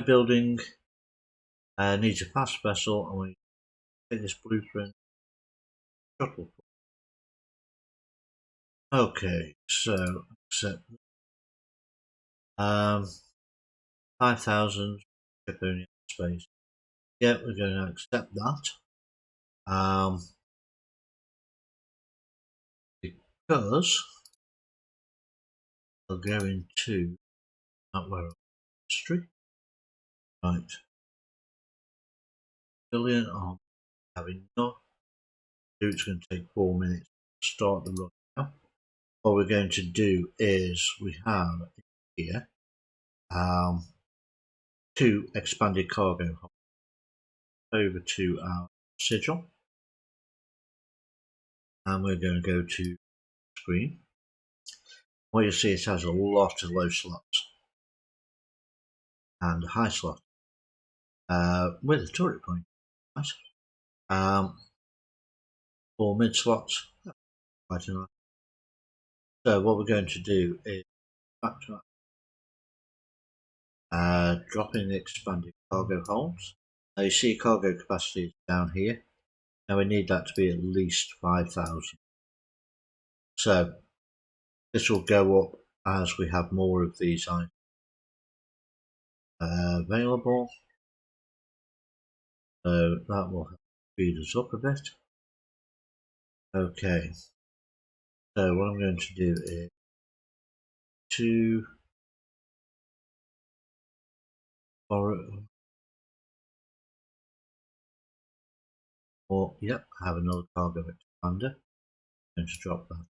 building needs a fast vessel, and we take this blueprint shuttle. Okay, so accept 5,000 ship only space. Yeah, we're going to accept that. Because we're going to where history. Right. Billion on having enough. It's going to take 4 minutes to start the run now. What we're going to do is we have here 2 expanded cargo over to our sigil, and we're going to go to screen. What you see, it has a lot of low slots and a high slot with a turret point. Nice. For mid slots, quite nice. So what we're going to do is backtrack, drop in the expanded cargo holds. Now you see cargo capacity down here. Now we need that to be at least 5,000. So this will go up as we have more of these items available. So that will speed us up a bit. Okay. So what I'm going to do is to borrow. Or yep, I have another cargo expander. I'm going to drop that.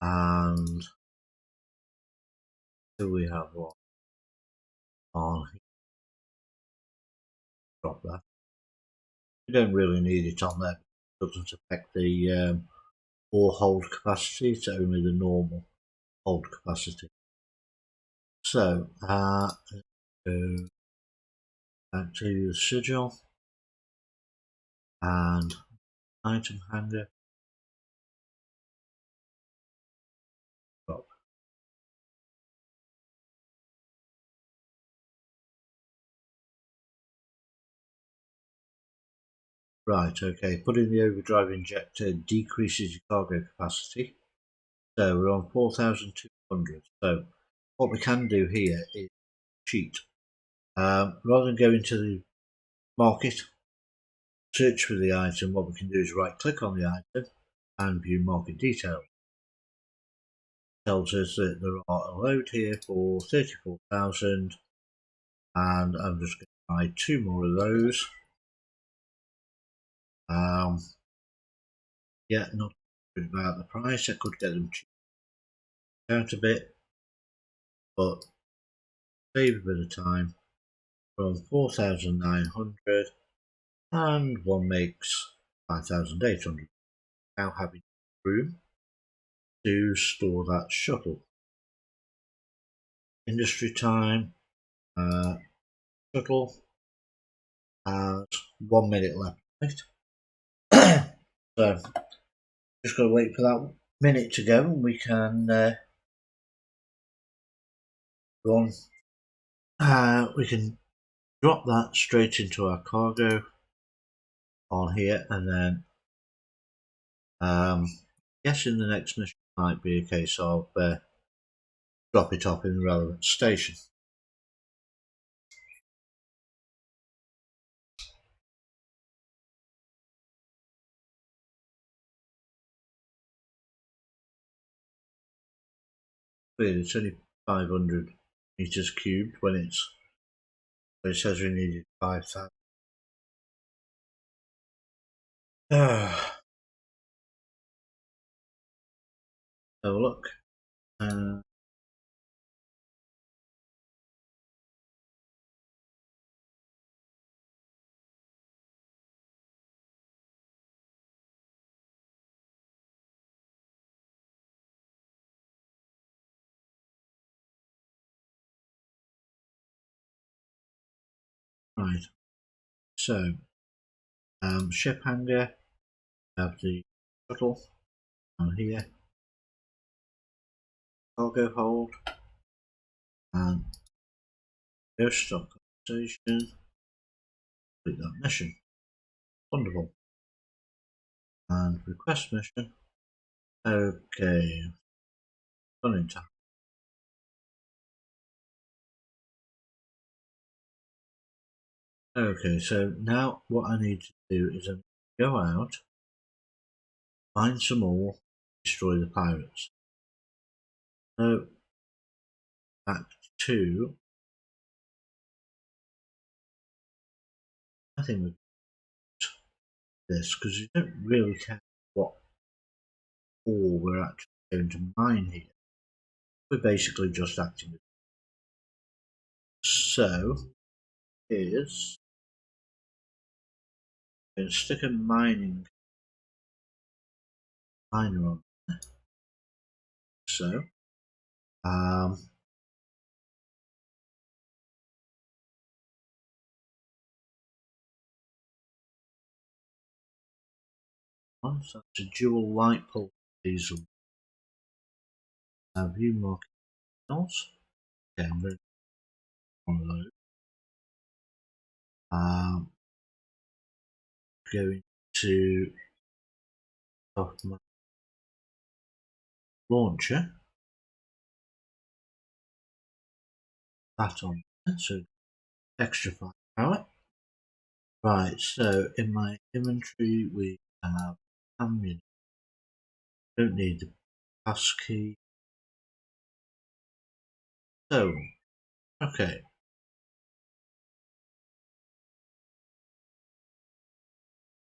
And do we have one on here? Drop that. We don't really need it on there. It doesn't affect the ore hold capacity. It's only the normal hold capacity. So, go back to the sigil and item hanger. Drop. Right, okay. Putting the overdrive injector decreases your cargo capacity. So we're on 4,200. So what we can do here is cheat. Rather than going to the market, search for the item, what we can do is right click on the item and view market details. Tells us that there are a load here for 34,000, and I'm just going to buy 2 more of those. Yeah, not good about the price. I could get them out a bit, but save a bit of time. From 4,900 and one makes 5,800. Now having room to store that shuttle. Industry time, shuttle has 1 minute left. Right? So just got to wait for that minute to go, and we can go on. We can drop that straight into our cargo on here, and then guessing the next mission might be a case of drop it off in the relevant station. It's only 500 meters cubed when it says we needed 5,000. Have a look. Right, so ship hangar, have the shuttle on here, cargo hold, and go stop conversation, click that mission. Wonderful. And request mission. Okay, gone into. Okay, so now what I need to do is go out, find some more, destroy the pirates. So back to, I think this, because you don't really care what ore we're actually going to mine here. We're basically just acting. So is going to stick a miner on there. So that's a dual light pulse diesel. View market else. Okay, I'm going to one of those. Going to off my launcher. That on there, so extra firepower. Right, so in my inventory we have ammunition. Don't need the pass key. So, okay.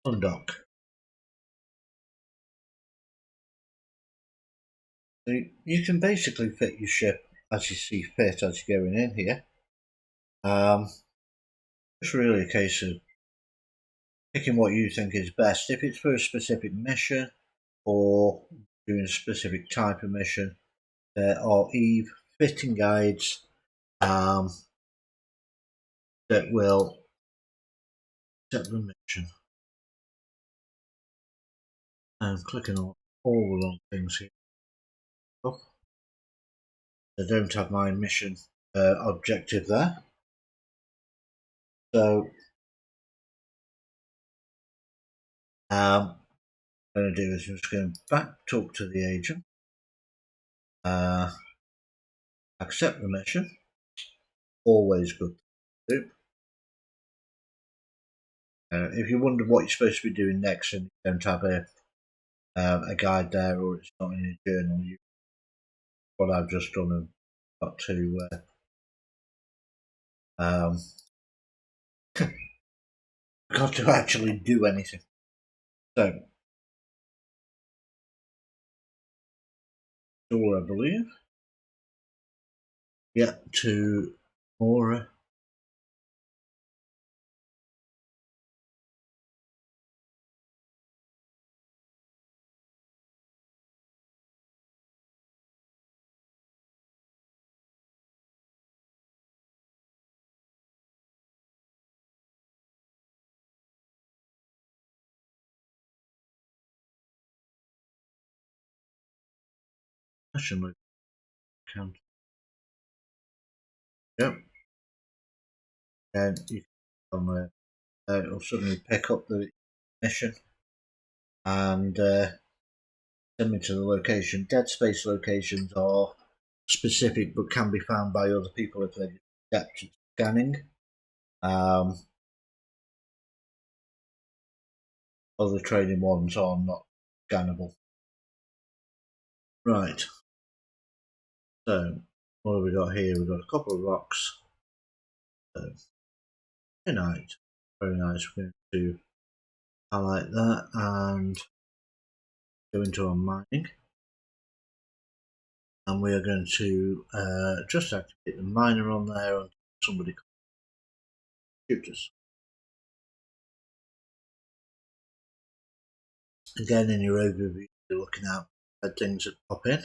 Undock. So you can basically fit your ship as you see fit as you're going in here. It's really a case of picking what you think is best. If it's for a specific mission or doing a specific type of mission, there are Eve fitting guides that will accept the mission. I'm clicking on all the wrong things here. Oh, I don't have my mission objective there. So what I'm going to do is I'm just going back, talk to the agent, accept the mission. Always good to do. If you wonder what you're supposed to be doing next and you don't have a guide there, or it's not in your journal, what I've just done and got to actually do anything. So, door, I believe. Get to Mora. National account. Yep. And you can on there. It'll suddenly pick up the mission and send me to the location. Dead space locations are specific but can be found by other people if they're adept at scanning. Other trading ones are not scannable. Right. So what have we got here? We've got a couple of rocks. So, night. Very nice. We're going to highlight that and go into our mining. And we are going to just activate the miner on there and somebody shoot us. Again, in your overview, you're looking at things that pop in.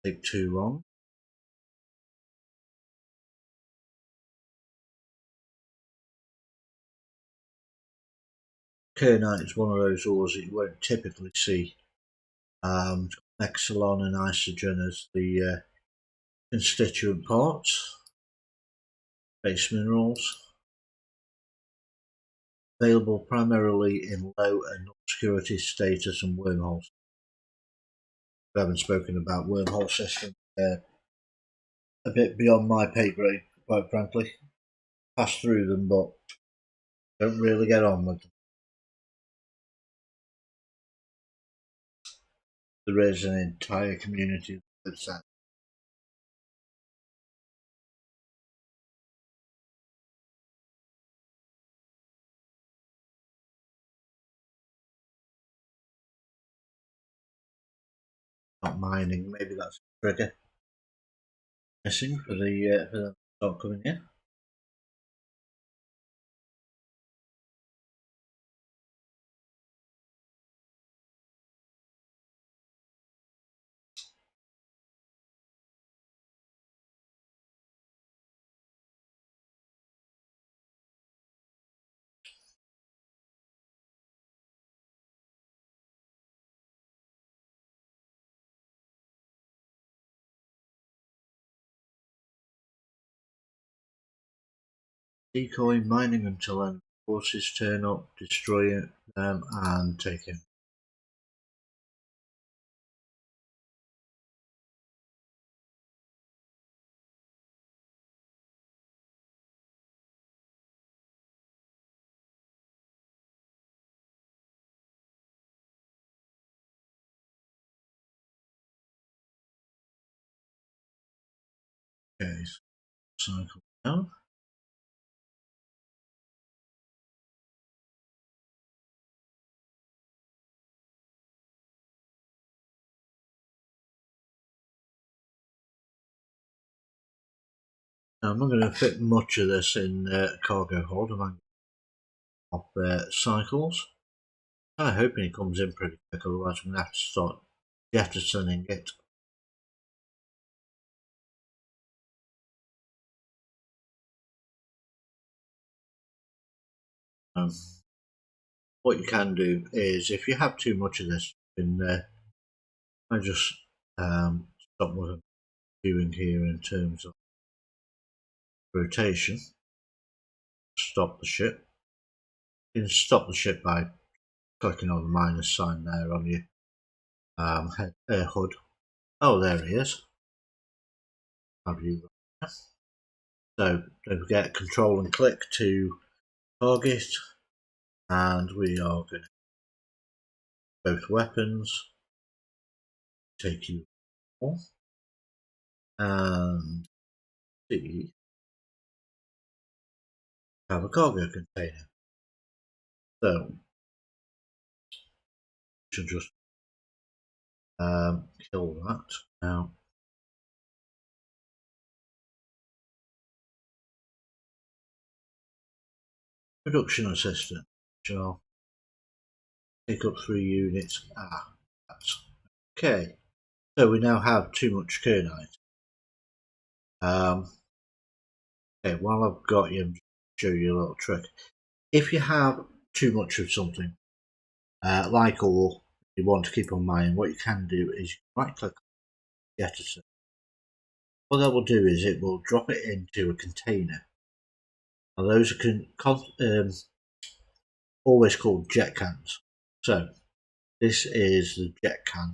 Take too long. Kernite is one of those ores that you won't typically see. Exelon and isogen as the constituent parts. Base minerals. Available primarily in low and obscurity status and wormholes. We haven't spoken about wormhole systems. A bit beyond my pay grade, quite frankly. Pass through them, but don't really get on with them. There is an entire community that's that. Not mining, maybe that's a trigger missing for them to start coming in. Decoy mining until then forces turn up, destroy them, and take it. Okay, cycle down. Now, I'm not going to fit much of this in cargo hold. I might off cycles. I'm kind of hoping it comes in pretty quick, otherwise I'm going to have to start jettisoning it. What you can do is, if you have too much of this in there, I just stop what I'm doing here in terms of rotation. Stop the ship. You can stop the ship by clicking on the minus sign there on your hood. Oh, there he is. Have you? So don't forget, control and click to target, and we are going to both weapons, take you off, and see, have a cargo container. So should just kill that now. Production assistant shall take up 3 units. That's okay. So we now have too much kernite. Okay, while I've got you, I'll show you a little trick. If you have too much of something, like ore, you want to keep on mining, what you can do is right click on get it. What that will do is it will drop it into a container. Now those are always called jet cans. So this is the jet can.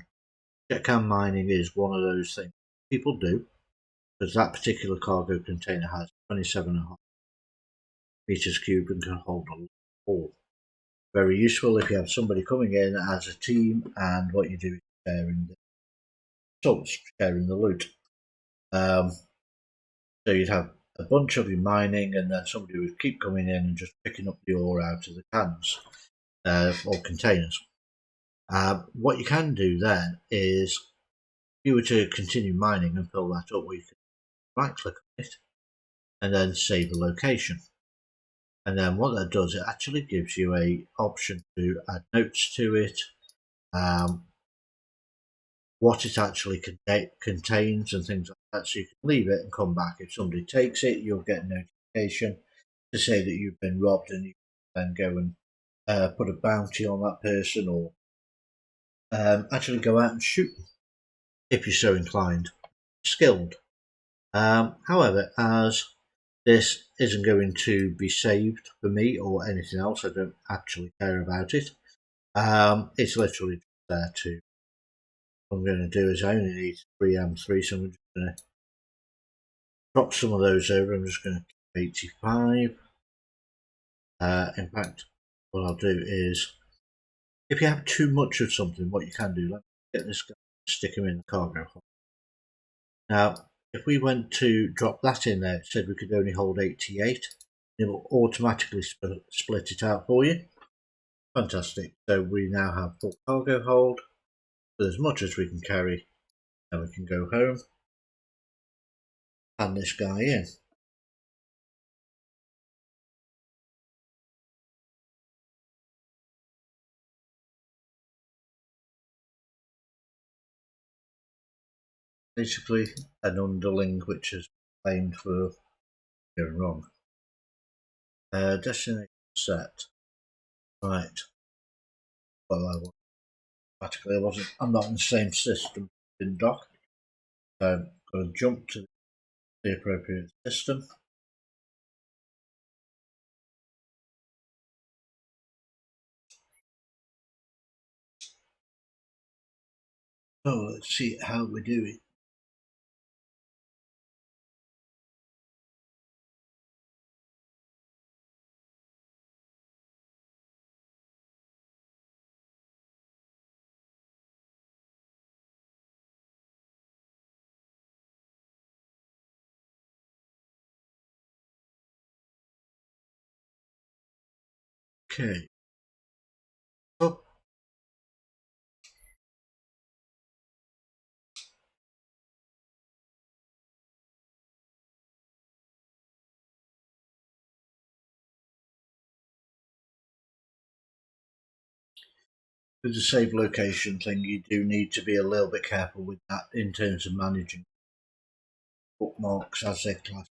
Jet can mining is one of those things people do, because that particular cargo container has 27.5 meters cubed and can hold a lot of ore. Very useful if you have somebody coming in as a team, and what you do is sharing the results, sharing the loot. So you'd have a bunch of you mining, and then somebody would keep coming in and just picking up the ore out of the cans or containers. What you can do then is, if you were to continue mining and fill that up, you can right click on it and then save a location. And then what that does, it actually gives you a option to add notes to it, what it actually contains and things like that. So you can leave it and come back. If somebody takes it, you'll get a notification to say that you've been robbed, and you can then go and put a bounty on that person, or actually go out and shoot them if you're so inclined, skilled. However, as this isn't going to be saved for me or anything else, I don't actually care about it. It's literally there to. What I'm going to do is I only need 3 M3, so I'm just going to drop some of those over. I'm just going to keep 85. In fact, what I'll do is, if you have too much of something, what you can do, let's get this guy, stick him in the cargo hold. Now, if we went to drop that in there, it said we could only hold 88. It will automatically split it out for you. Fantastic. So we now have full cargo hold with as much as we can carry. Now we can go home, hand this guy in. Basically, an underling which is blamed for going wrong. Destination set. Right. Well, I'm not in the same system in dock. So I'm going to jump to the appropriate system. So let's see how we do it. Okay. Oh. With the save location thing, you do need to be a little bit careful with that in terms of managing bookmarks as they're classed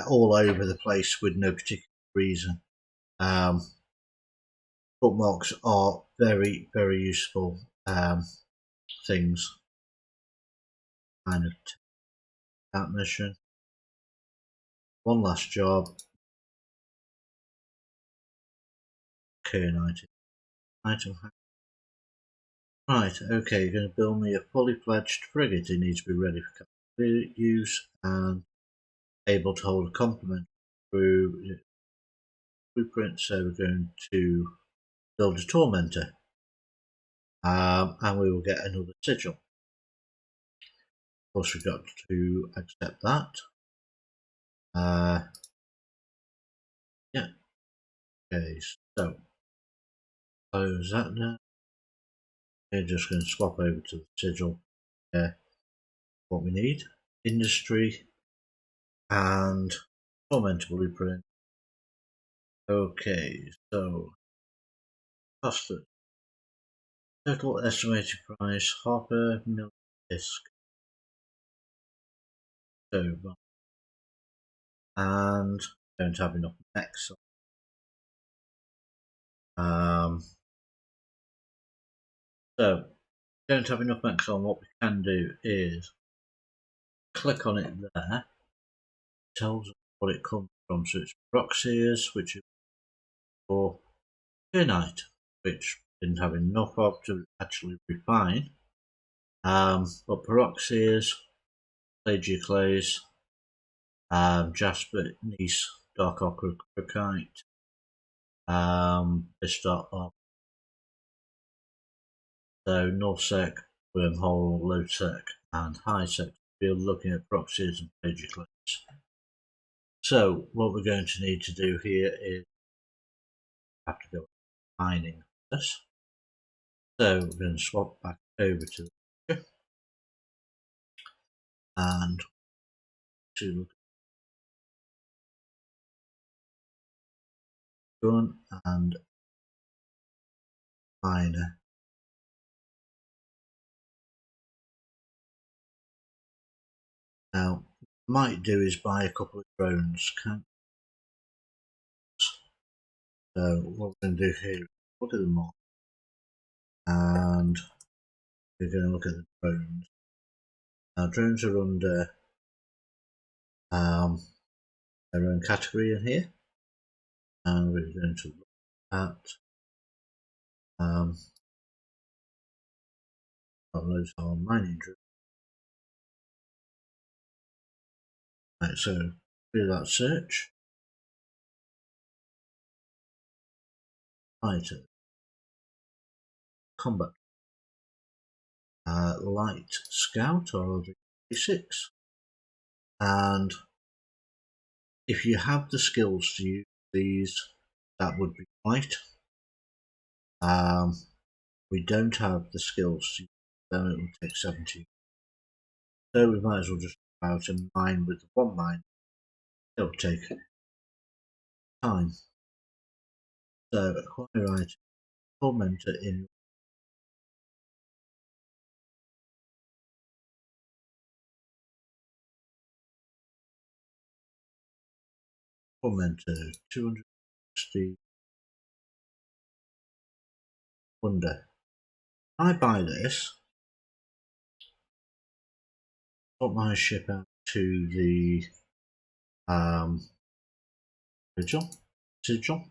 all over the place with no particular reason. Bookmarks are very, very useful things. Kind of that mission. One last job. Current item. Right, okay, you're going to build me a fully fledged frigate. It needs to be ready for use and able to hold a complement through blueprint. So we're going to build a tormentor, and we will get another sigil. Of course, we've got to accept that. Yeah. Okay, so close that now. We're just going to swap over to the sigil. What we need: industry and tormentor blueprint. Okay, so cost it. Total estimated price $500,000 disc. So, and don't have enough mechs. So don't have enough mechs on. What we can do is click on it there. It tells us what it comes from. So it's Proxius, which is for Kernite, which didn't have enough of to actually refine. But Peroxius, Plagioclase, Jasper, Nice, Dark Ochre, Crocite, Bistar, so Nullsec, Wormhole, Lowsec, and Highsec. We're looking at Proxies and Plagioclase. So what we're going to need to do here is have to go mining this. So we're going to swap back over to the and to gun and miner. Now, what I might do is buy a couple of drones. So what we're going to do here is look at them all, and we're going to look at the drones. Now, drones are under their own category in here, and we're going to look at those are mining drones. Right, so do that search. Fighter, combat, light scout or LD6, and if you have the skills to use these, that would be right. We don't have the skills to use them, it will take 17. So we might as well just go out and mine with the one mine. It'll take time. So acquire item, tormentor in tormentor 260 wonder. I buy this, put my ship out to the sigil.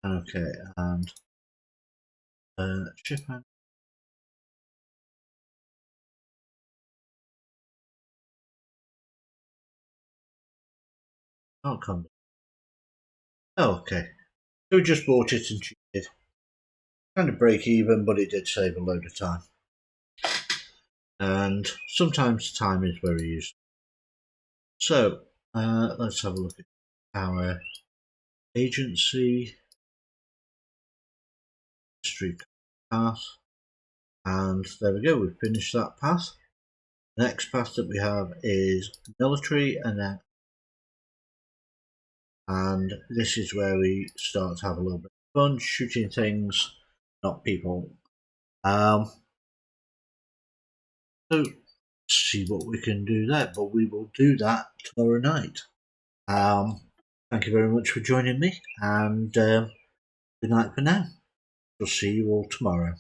Okay, and ship out. Oh, come. Oh, okay. So we just bought it and cheated. Kind of break even, but it did save a load of time. And sometimes time is very useful. So let's have a look at our agency history path, and there we go. We've finished that path. The next path that we have is military, and this is where we start to have a little bit of fun, shooting things, not people. So let's see what we can do there, but we will do that tomorrow night. thank you very much for joining me, and good night for now. We'll see you all tomorrow.